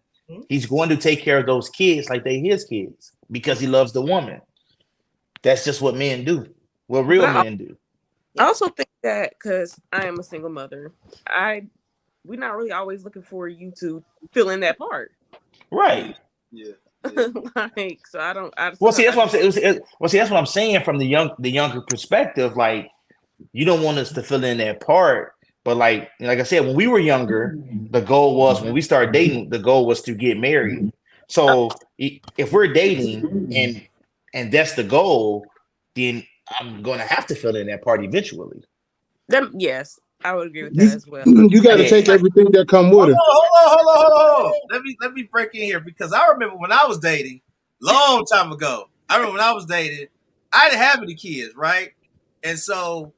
he's going to take care of those kids like they his kids because he loves the woman. That's just what men do. What real men do. I also think that because I am a single mother, we're not really always looking for you to fill in that part. Right. Yeah. Like, so I don't. That's what I'm saying. That's what I'm saying from the younger perspective. Like, you don't want us to fill in that part, but like I said, when we were younger, the goal was, when we started dating, the goal was to get married. So if we're dating and that's the goal, then I'm going to have to fill in that part eventually. Yes, I would agree with that as well. You got to take everything that come with it. Hold on. Let me break in here, because I remember when I was dating, long time ago. I didn't have any kids, right? And so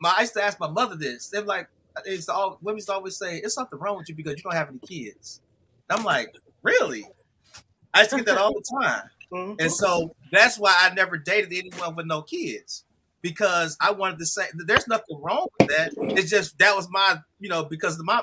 I used to ask my mother this. They're like, women used to always say, "It's something wrong with you because you don't have any kids." I'm like, really? I used to get that all the time. And so that's why I never dated anyone with no kids, because I wanted to say there's nothing wrong with that. It's just that was my, because of my,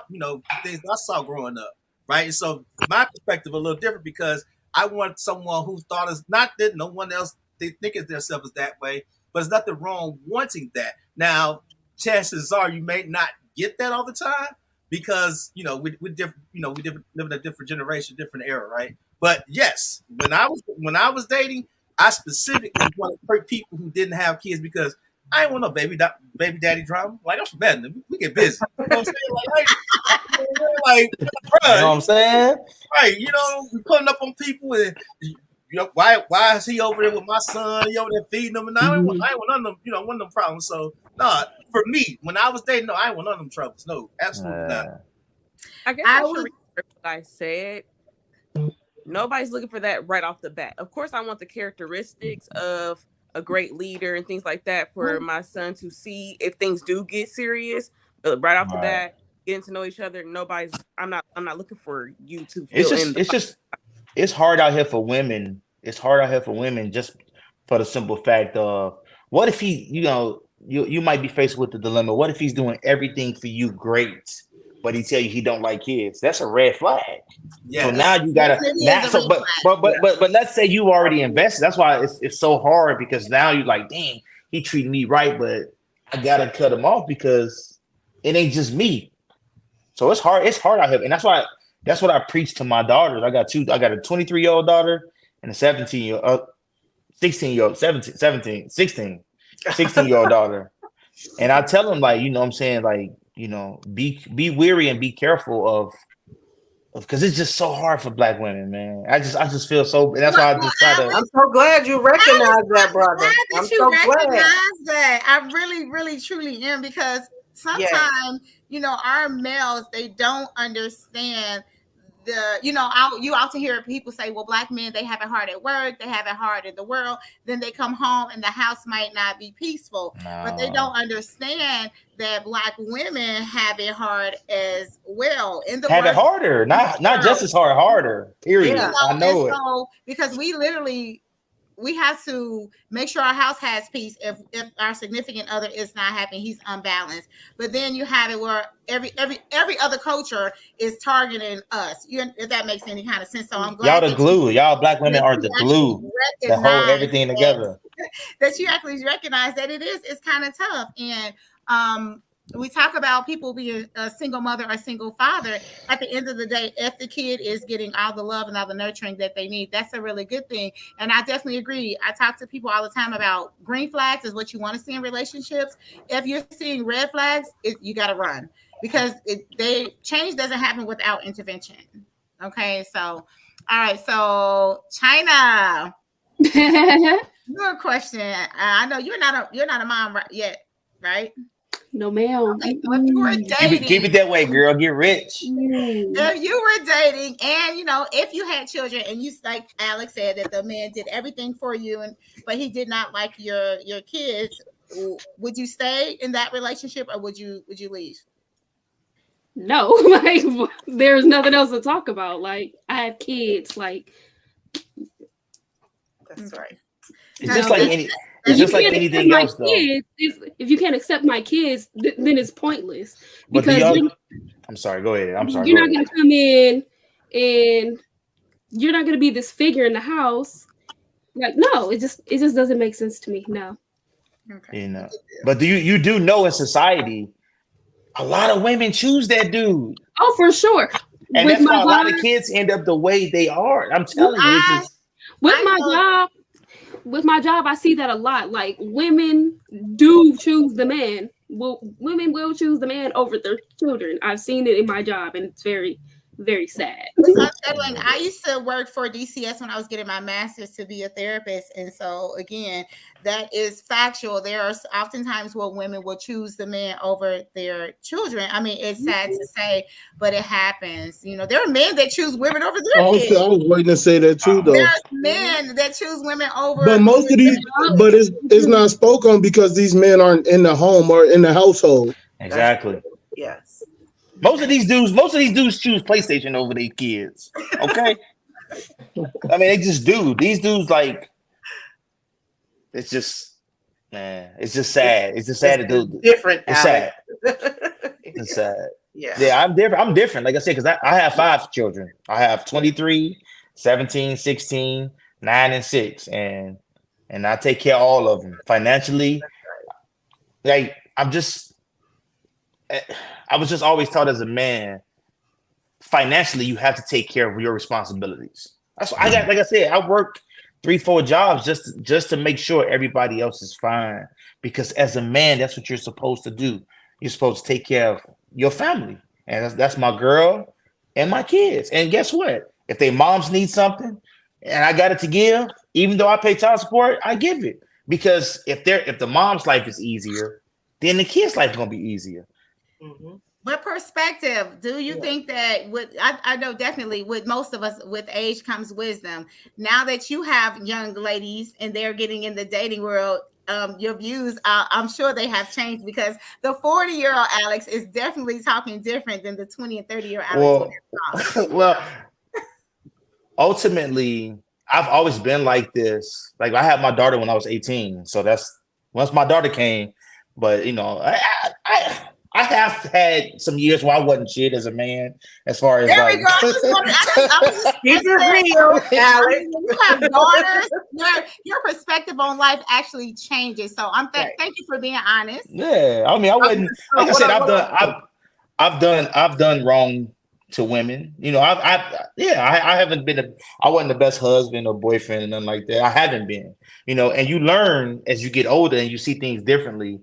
things I saw growing up, right? And so my perspective a little different, because I wanted someone who thought that no one else they think of themselves as that way, but there's nothing wrong wanting that. Now, chances are you may not get that all the time, because we live in a different generation, different era, right? But yes, when I was dating, I specifically wanted people who didn't have kids, because I didn't want no baby daddy drama. Like, I'm from Madden, we get busy. You know what I'm saying? Like, bro, you know what I'm saying? Right? We putting up on people, and why is he over there with my son? He over there feeding them, and I ain't want none of them. One of them problems. So for me, when I was dating, I ain't want none of them troubles. No, absolutely not. I guess I should reiterate what I said. Nobody's looking for that right off the bat. Of course, I want the characteristics of a great leader and things like that for my son to see if things do get serious. But right off the bat, getting to know each other. I'm not looking for you to fill in. It's hard out here for women. It's hard out here for women, just for the simple fact of, what if he, you might be faced with the dilemma. What if he's doing everything for you great, but he tell you he don't like kids? That's a red flag. Yeah. So now you gotta but let's say you already invested. That's why it's so hard, because now you're like, dang, he treated me right, but I gotta cut him off because it ain't just me. So it's hard out here. And that's what I preach to my daughters. I got a 23-year-old daughter and a 16-year-old daughter. And I tell them, like, I'm saying, like, be wary and be careful of because it's just so hard for Black women, man. I just feel so, and that's why I just try to. I'm so glad you recognize that, brother. I'm so glad that. I really, really, truly am, because sometimes, our males, they don't understand you often hear people say, well, Black men, they have it hard at work, they have it hard in the world, then they come home and the house might not be peaceful. But they don't understand that Black women have it hard as well in the have world. it harder, not just as hard, harder, period. I know it. So, because we have to make sure our house has peace. If our significant other is not happy, he's unbalanced. But then you have it where every other culture is targeting us. If that makes any kind of sense. So I'm glad y'all the glue. Y'all Black women are the glue that hold everything together. That you actually recognize that it's kind of tough. And we talk about people being a single mother or single father. At the end of the day, if the kid is getting all the love and all the nurturing that they need, that's a really good thing. And I definitely agree. I talk to people all the time about green flags is what you want to see in relationships. If you're seeing red flags, you got to run, because change doesn't happen without intervention. Okay, so all right, so China, your question. I know you're not a mom yet, right? No, ma'am. If you were dating, keep it that way, girl. Get rich. If you were dating, and if you had children, and you, like Alex said, that the man did everything for you, but he did not like your kids, would you stay in that relationship, or would you leave? No, like there's nothing else to talk about. Like, I have kids. Like, that's right. It's just like anything else, though. If you can't accept my kids, then it's pointless. Because I'm sorry. Go ahead. I'm sorry. You're not going to come in and you're not going to be this figure in the house. Like, no, it just doesn't make sense to me. No. Okay. But you do know in society, a lot of women choose that dude. Oh, for sure. And that's why a lot of kids end up the way they are. I'm telling you. With my job, I see that a lot. Like, women do choose the man. Women will choose the man over their children. I've seen it in my job, and it's very, very sad. I used to work for DCS when I was getting my master's to be a therapist. And so, again, that is factual. There are oftentimes where women will choose the man over their children. I mean, it's sad to say, but it happens. There are men that choose women over their kids. I was waiting to say that too, though. There's men that choose women over. But most of these, it's not spoken because these men aren't in the home or in the household. Exactly. Yes. Most of these dudes choose PlayStation over their kids. Okay. I mean, they just do. These dudes, like, it's just sad. It's just sad to do. Different. It's sad. It's sad. Yeah. I'm different. Like I said, because I have 5 children. I have 23, 17, 16, 9, and 6. And I take care of all of them financially. Like, I was just always taught as a man, financially, you have to take care of your responsibilities. That's what I got. Like I said, I work 3-4 jobs just to make sure everybody else is fine. Because as a man, that's what you're supposed to do. You're supposed to take care of your family, and that's my girl and my kids. And guess what? If their moms need something, and I got it to give, even though I pay child support, I give it. Because if the mom's life is easier, then the kid's life is gonna be easier. Mm-hmm. What perspective do you think that I know definitely with most of us, with age comes wisdom. Now that you have young ladies and they're getting in the dating world, your views, I'm sure they have changed, because the 40-year-old Alex is definitely talking different than the 20 and 30-year-old Alex. Well, ultimately, I've always been like this. Like, I had my daughter when I was 18. So that's once my daughter came. But, I have had some years where I wasn't shit as a man, as far as there like. We go. Keep it real, Alex. You have daughters. Your perspective on life actually changes. So thank you for being honest. Yeah, I mean, I wasn't. Like I said, I've done wrong to women. I haven't been. I wasn't the best husband or boyfriend and nothing like that. I haven't been. And you learn as you get older and you see things differently.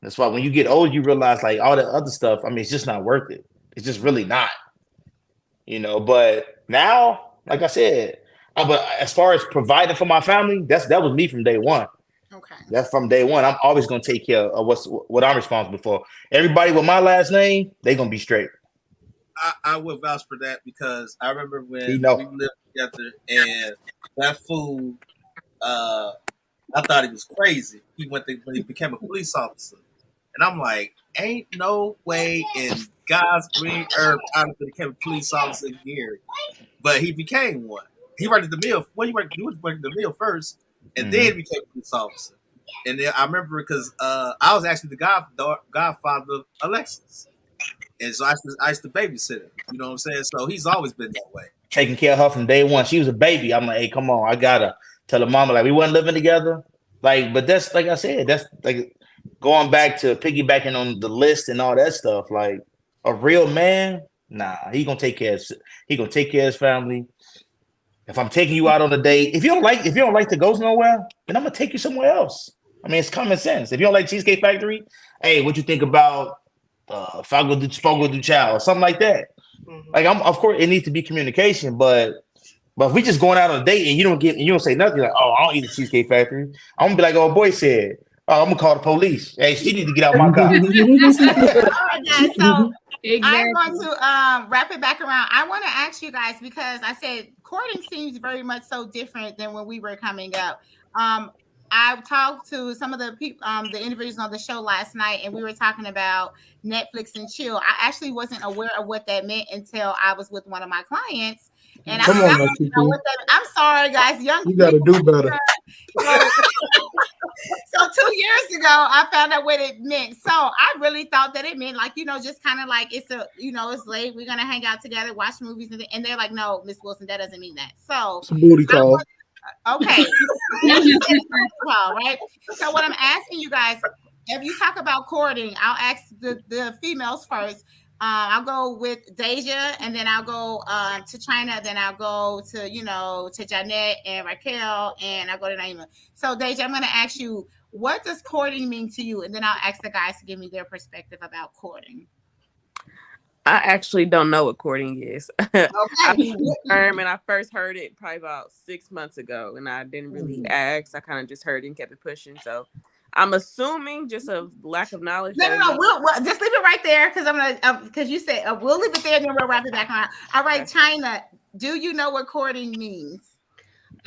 That's why when you get old, you realize like all the other stuff. I mean, it's just not worth it. It's just really not. But now, like I said, but as far as providing for my family, that was me from day one. Okay. That's from day one. I'm always gonna take care of what I'm responsible for. Everybody with my last name, they gonna be straight. I would vouch for that because I remember when You know. we lived together and that fool, I thought he was crazy. When he became a police officer. And I'm like, ain't no way in God's green earth I became a police officer here. But he became one. He worked at the mill. Well, he was working at the mill first, and then he became a police officer. And then I remember because I was actually the godfather of Alexis. And so I used to babysit him. You know what I'm saying? So he's always been that way. Taking care of her from day one. She was a baby. I'm like, hey, come on. I gotta tell her mama, like, we wasn't living together. Like, but that's like I said, that's like going back to piggybacking on the list and all that stuff. Like a real man, nah, he gonna take care of his family. If I'm taking you out on a date, if you don't like to go nowhere, then I'm gonna take you somewhere else. I mean, it's common sense. If you don't like Cheesecake Factory, hey, what you think about Fogo do Chao or something like that? Mm-hmm. Like, of course, it needs to be communication, but if we just going out on a date and you don't say nothing, like, oh, I don't eat the Cheesecake Factory, I'm gonna be like, oh, boy said, oh, I'm gonna call the police. Hey, she need to get out my car. All right, guys. So Exactly. I want to wrap it back around. I want to ask you guys because I said courting seems very much so different than when we were coming up. I talked to some of the people, the individuals on the show last night, and we were talking about Netflix and chill. I actually wasn't aware of what that meant until I was with one of my clients. And I didn't know what that. I'm sorry, guys. You got to do better. So 2 years ago, I found out what it meant. So I really thought that it meant like, just kind of like it's it's late. We're gonna hang out together, watch movies, and they're like, no, Miss Wilson, that doesn't mean that. So it's a booty call. Okay. Right. So what I'm asking you guys, if you talk about courting, I'll ask the females first. I'll go with Deja, and then I'll go to China, then I'll go to to Janet and Raquel, and I'll go to Naima. So Deja, I'm going to ask you, what does courting mean to you? And then I'll ask the guys to give me their perspective about courting. I actually don't know what courting is. Okay. And I first heard it probably about 6 months ago, and I didn't really ask. I kind of just heard it and kept it pushing. So I'm assuming just a lack of knowledge. No. We'll just leave it right there because you said we'll leave it there and then we'll wrap it back around. All right, China, do you know what courting means?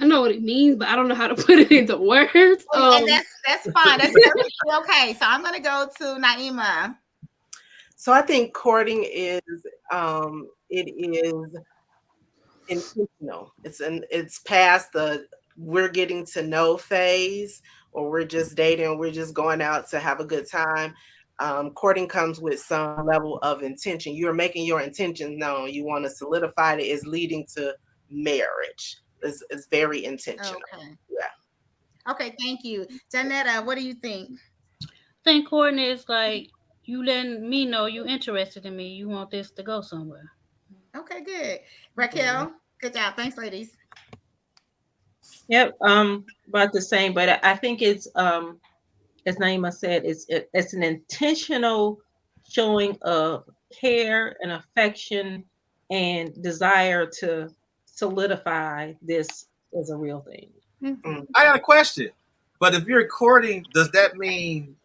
I know what it means, but I don't know how to put it into words. And that's fine. That's perfectly okay. So I'm going to go to Naima. So I think courting is it is intentional. It's past the we're getting to know phase, or we're just dating, we're just going out to have a good time. Courting comes with some level of intention. You're making your intentions known. You want to solidify it. It's leading to marriage. It's very intentional. Okay. Yeah. Okay, thank you. Janetta, what do you think? I think courting is like you letting me know you interested in me. You want this to go somewhere. Okay, good. Raquel, good job. Thanks, ladies. Yep, about the same, but I think it's as Naima said, it's an intentional showing of care and affection and desire to solidify this as a real thing. Mm-hmm. I got a question. But if you're courting, does that mean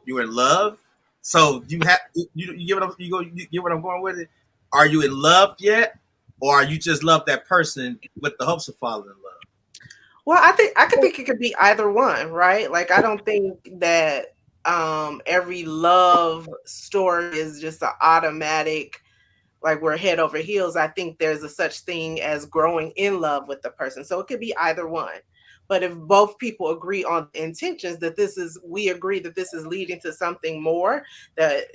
you're in love? So you get what I'm going with it? Are you in love yet? Or are you just love that person with the hopes of falling in love? Well, I think it could be either one, right? Like, I don't think that every love story is just an automatic, like we're head over heels. I think there's a such thing as growing in love with the person. So it could be either one. But if both people agree on the intentions that we agree that this is leading to something more, that,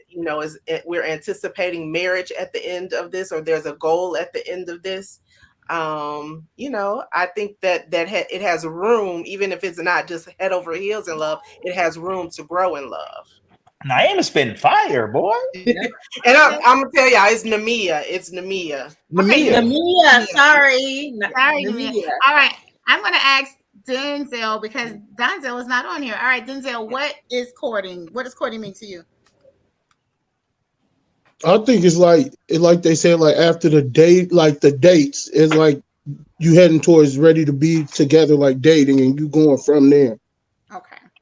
we're anticipating marriage at the end of this, or there's a goal at the end of this. I think that it has room, even if it's not just head over heels in love, it has room to grow in love. Naima spitting fire, boy. And I'm gonna tell y'all, it's Namia. It's Namia. Namia. Sorry, Namia. All right, I'm gonna ask Denzel because Denzel is not on here. All right, Denzel, what is courting? What does courting mean to you? I think it's like they said, like after the date, like the dates is like you heading towards ready to be together, like dating, and you going from there.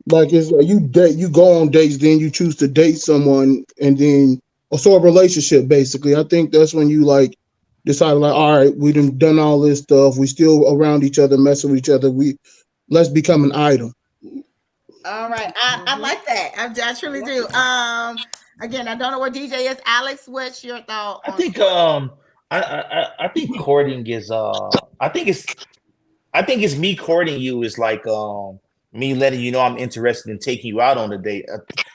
Like it's you go on dates, then you choose to date someone, and then so a relationship basically. I think that's when you like decide like, all right, we done all this stuff. We still around each other, messing with each other. Let's become an item. All right, I like that. I truly do. Again, I don't know where DJ is. Alex, what's your thought? I think I think courting is I think it's me courting you is like me letting you know I'm interested in taking you out on a date,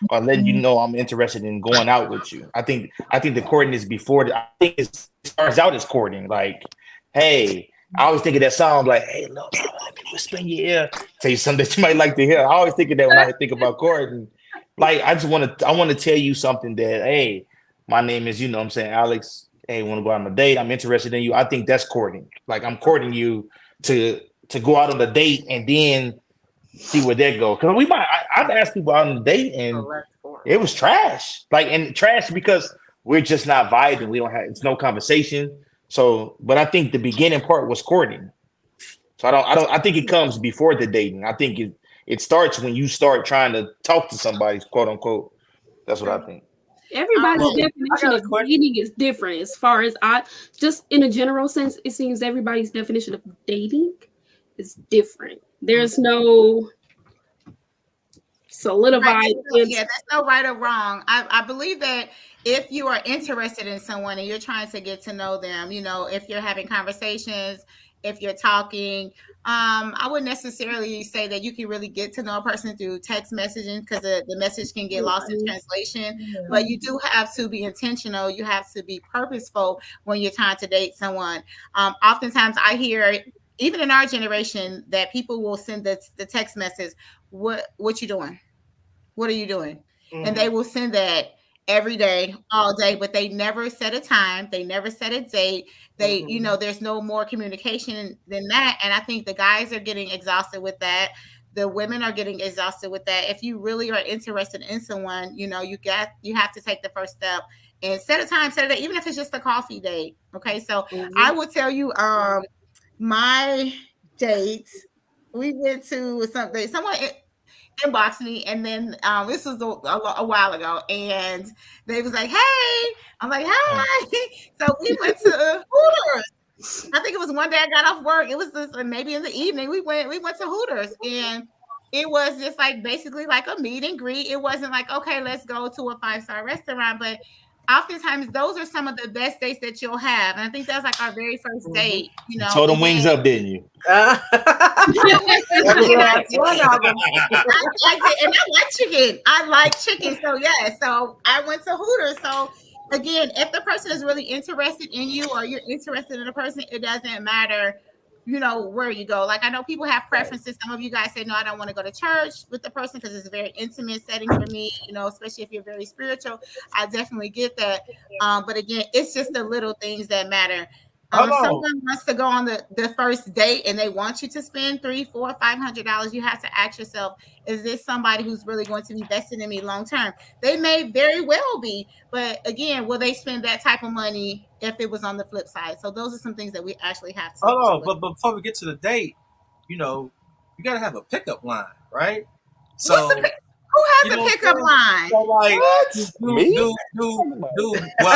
or letting you know I'm interested in going out with you. I think the courting is before. I think it starts out as courting. Like, hey, I always think of that song. Like, hey, look, let me whisper in your ear, tell you something that you might like to hear. I always think of that when I think about courting. Like, I want to tell you something that, hey, my name is, you know what I'm saying, Alex. Hey, want to go out on a date? I'm interested in you. I think that's courting. Like, I'm courting you to go out on a date and then see where that goes. Because I've asked people out on a date and it was trash. Like, and trash because we're just not vibing. We don't have, it's no conversation. So, but I think the beginning part was courting. So I think it comes before the dating. I think it starts when you start trying to talk to somebody, quote unquote. That's what I think. Everybody's definition of dating is different. As far as just in a general sense, it seems everybody's definition of dating is different. There's no solidified. Yeah, that's no right or wrong. I believe that if you are interested in someone and you're trying to get to know them, you know, if you're having conversations, if you're talking, I wouldn't necessarily say that you can really get to know a person through text messaging because the message can get lost in translation. But you do have to be intentional. You have to be purposeful when you're trying to date someone. Oftentimes I hear, even in our generation, that people will send the text message, what you doing? What are you doing? Mm-hmm. And they will send that every day, all day, but they never set a time. They never set a date. They, you know, there's no more communication than that. And I think the guys are getting exhausted with that. The women are getting exhausted with that. If you really are interested in someone, you know, you have to take the first step and set a time, set a date, even if it's just a coffee date. Okay. So I will tell you, my dates, we went to something, someone inboxed me, and then this was a while ago, and they was like, hey, I'm like, hi. So we went to Hooters. I think it was one day I got off work. It was just maybe in the evening. We went to Hooters, and it was just like basically like a meet and greet. It wasn't like, okay, let's go to a 5-star restaurant, but oftentimes those are some of the best dates that you'll have. And I think that's like our very first date, you know. You told them wings up, didn't you? I like chicken. I like chicken. So yeah, so I went to Hooters. So again, if the person is really interested in you or you're interested in a person, it doesn't matter, you know, where you go. Like I know people have preferences. Some of you guys say, no, I don't want to go to church with the person because it's a very intimate setting for me, you know, especially if you're very spiritual. I definitely get that. But again, it's just the little things that matter. Someone wants to go on the first date and they want you to spend $300, $400, $500. You have to ask yourself, is this somebody who's really going to be invested in me long term? They may very well be, but again, will they spend that type of money if it was on the flip side? So those are some things that we actually have to. But before we get to the date, you know, you got to have a pickup line, right? So who has a pickup line? So like, well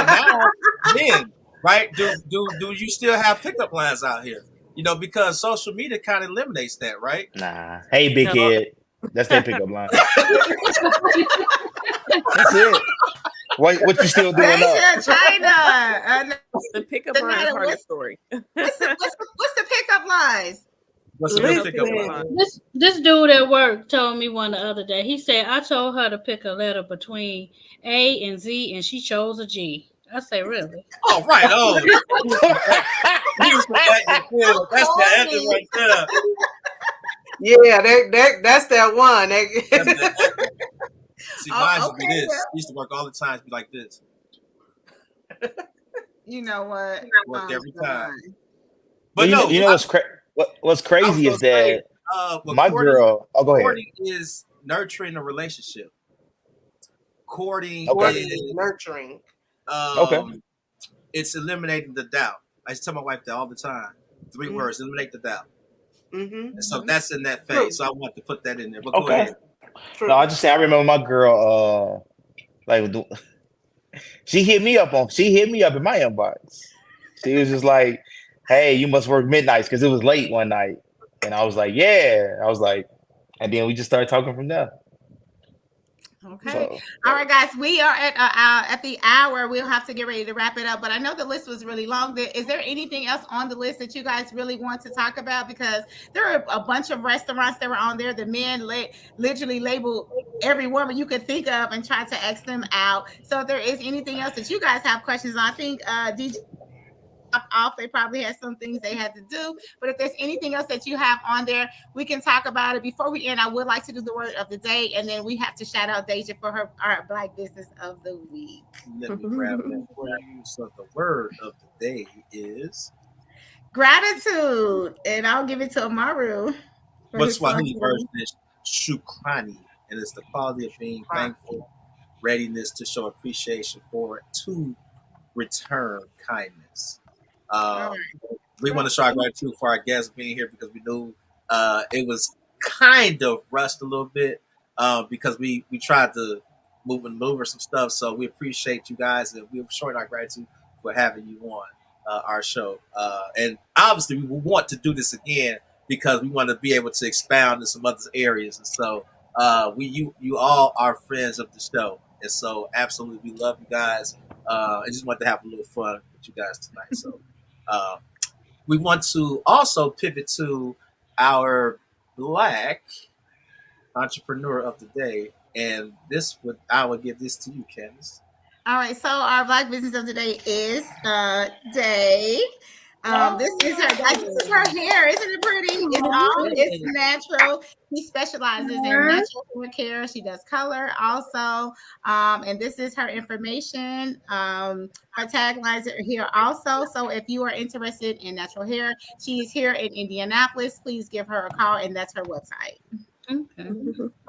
now, then. Right? Do you still have pickup lines out here? You know, because social media kind of eliminates that, right? Nah. Hey, big head. That's their pickup line. That's it. What you still doing up? China. The pickup line is part of the story. What's the pickup lines? What's the pickup line? This dude at work told me one the other day. He said, I told her to pick a letter between A and Z, and she chose a G. I say, really? Oh, right. Oh. That's the answer right there. Yeah, that's that one. See, mine used to be this. It used to work all the time. Be like this. You know what? Worked every time. But no, you know what's crazy is that my girl. Oh, go ahead. Courting is nurturing a relationship. Courting is nurturing. It's eliminating the doubt. I used to tell my wife that all the time. 3 words: eliminate the doubt. And so that's in that phase. So I want to put that in there. But go ahead. True. No, I just say I remember my girl. She hit me up in my inbox. She was just like, "Hey, you must work midnights," because it was late one night, and I was like, "Yeah." I was like, and then we just started talking from there. Okay. So, All right, guys, we are at the hour. We'll have to get ready to wrap it up. But I know the list was really long. Is there anything else on the list that you guys really want to talk about? Because there are a bunch of restaurants that were on there. The men literally labeled every woman you could think of and tried to X them out. So if there is anything else that you guys have questions on, I think DJ off. They probably had some things they had to do. But if there's anything else that you have on there, we can talk about it. Before we end, I would like to do the word of the day, and then we have to shout out Deja for our Black business of the week. Let me grab that for you. So the word of the day is gratitude, and I'll give it to Amaru. What's Swahili version is shukrani, and it's the quality of being thankful, readiness to show appreciation for it, to return kindness. We want to show our gratitude for our guests being here because we knew it was kind of rushed a little bit because we tried to maneuver some stuff. So we appreciate you guys, and we're showing our gratitude for having you on our show. And obviously, we want to do this again because we want to be able to expound in some other areas. And so you all are friends of the show, and so absolutely we love you guys. I just want to have a little fun with you guys tonight. So. We want to also pivot to our Black entrepreneur of the day, and I will give this to you, Candace. All right, so our Black business of the day is Day. This is her, guys. This is her hair. Isn't it pretty? It's natural. She specializes in natural hair care. She does color also. And this is her information. Her taglines are here also. So if you are interested in natural hair, she is here in Indianapolis. Please give her a call, and that's her website. Okay.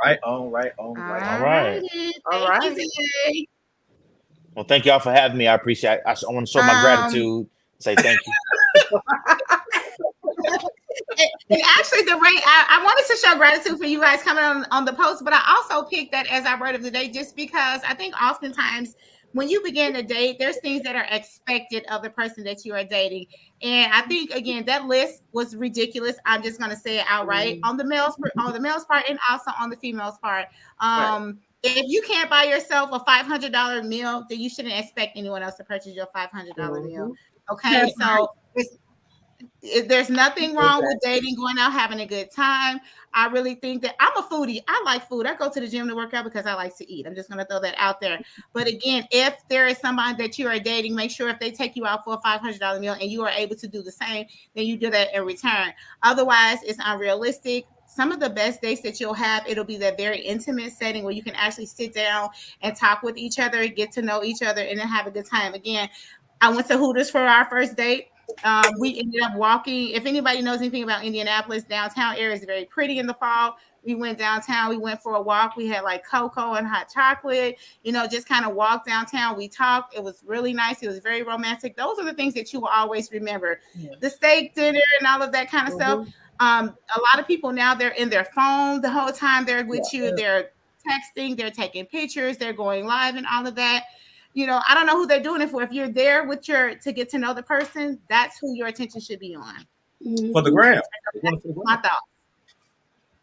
Right on. All right. Well, thank y'all for having me. I appreciate it. I want to show my gratitude. Say thank you. And actually, I wanted to show gratitude for you guys coming on the post, but I also picked that as our word of the day just because I think oftentimes when you begin to date, there's things that are expected of the person that you are dating. And I think, again, that list was ridiculous. I'm just going to say it outright on the male's part and also on the female's part. If you can't buy yourself a $500 meal, then you shouldn't expect anyone else to purchase your $500 meal. Okay, so there's nothing wrong with dating, going out, having a good time. I really think that I'm a foodie. I like food. I go to the gym to work out because I like to eat. I'm just going to throw that out there. But again, if there is somebody that you are dating, make sure if they take you out for a $500 meal and you are able to do the same, then you do that in return. Otherwise, it's unrealistic. Some of the best dates that you'll have, it'll be that very intimate setting where you can actually sit down and talk with each other, get to know each other, and then have a good time. Again, I went to Hooters for our first date. We ended up walking. If anybody knows anything about Indianapolis, downtown area is very pretty in the fall. We went downtown. We went for a walk. We had like cocoa and hot chocolate, just kind of walked downtown. We talked. It was really nice. It was very romantic. Those are the things that you will always remember. Yeah. The steak dinner and all of that kind of stuff. A lot of people now, they're in their phone the whole time they're with you. They're texting, they're taking pictures, they're going live and all of that. I don't know who they're doing it for. If you're there to get to know the person, that's who your attention should be on. For the gram. My thought.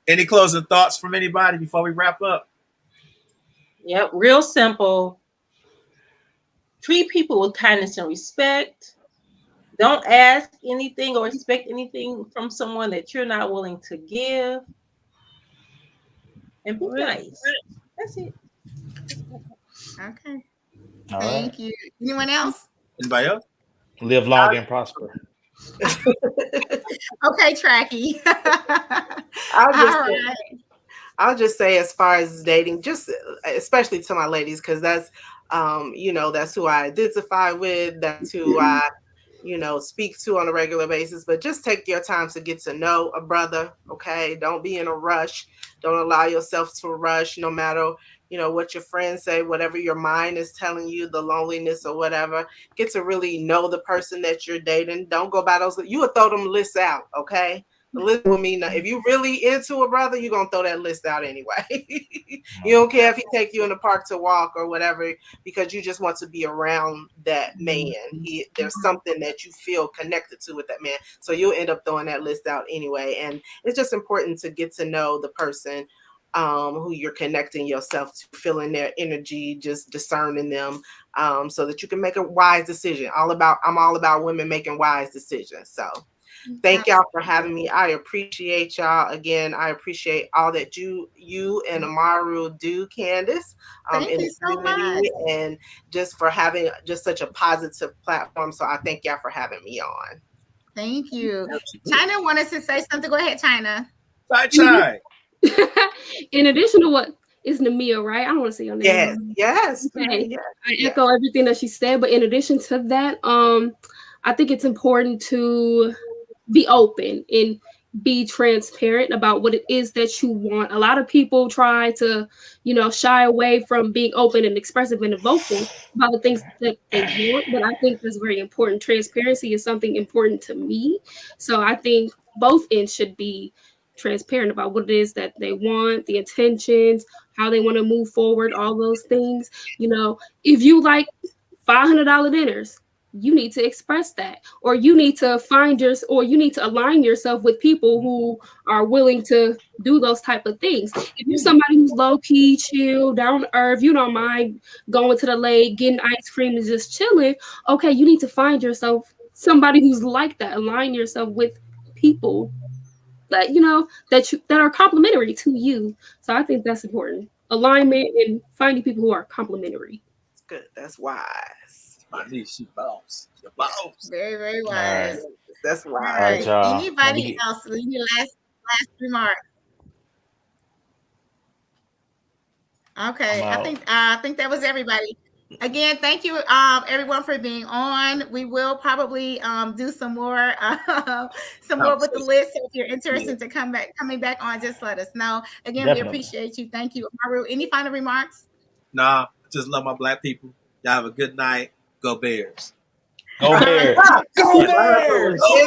Any closing thoughts from anybody before we wrap up? Yep, real simple. Treat people with kindness and respect. Don't ask anything or expect anything from someone that you're not willing to give. And be nice. That's it. Okay. Thank you. Anyone else? Anybody else? Live long and prosper. Okay, Tracky. I'll just say, as far as dating, just especially to my ladies, because that's that's who I identify with. That's who I speak to on a regular basis. But just take your time to get to know a brother. Okay, don't be in a rush. Don't allow yourself to rush, no matter what your friends say, whatever your mind is telling you, the loneliness or whatever. Get to really know the person that you're dating. Don't go by those. You would throw them lists out, okay? listen with me now. If you really into a brother, you're gonna throw that list out anyway. You don't care if he take you in the park to walk or whatever, because you just want to be around that man. There's something that you feel connected to with that man. So you'll end up throwing that list out anyway. And it's just important to get to know the person who you're connecting yourself to, feeling their energy, just discerning them, so that you can make a wise decision. I'm all about women making wise decisions. So thank y'all for having me. I appreciate y'all. Again, I appreciate all that you and Amaru do, Candace, in the community, and just for having just such a positive platform. So I thank y'all for having me on. Thank you. China wanted to say something. Go ahead, China. Chai. In addition to what is Namia, right? I don't want to say your name. Yes. Okay. Yes. I echo everything that she said, but in addition to that, I think it's important to be open and be transparent about what it is that you want. A lot of people try to, shy away from being open and expressive and vocal about the things that they want, but I think that's very important. Transparency is something important to me. So I think both ends should be transparent about what it is that they want, the intentions, how they want to move forward, all those things. If you like $500 dinners, you need to express that, or you need to you need to align yourself with people who are willing to do those type of things. If you're somebody who's low key, chill, down to earth, you don't mind going to the lake, getting ice cream and just chilling. Okay, you need to find yourself somebody who's like that. Align yourself with people that that are complementary to you. So I think that's important. Alignment and finding people who are complementary. That's good. That's wise. She boss. Very, very wise. Right. That's wise. All right, anybody else? Any last remark? Okay, I think that was everybody. Again, thank you, everyone, for being on. We will probably do some more with the list. So if you're interested to coming back on, just let us know. Again, Definitely. We appreciate you. Thank you, Amaru. Any final remarks? Nah, just love my Black people. Y'all have a good night. Go Bears. Go Bears. Go Bears. Go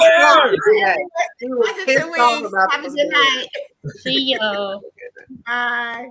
Bears. Have a good night. See y'all. Bye.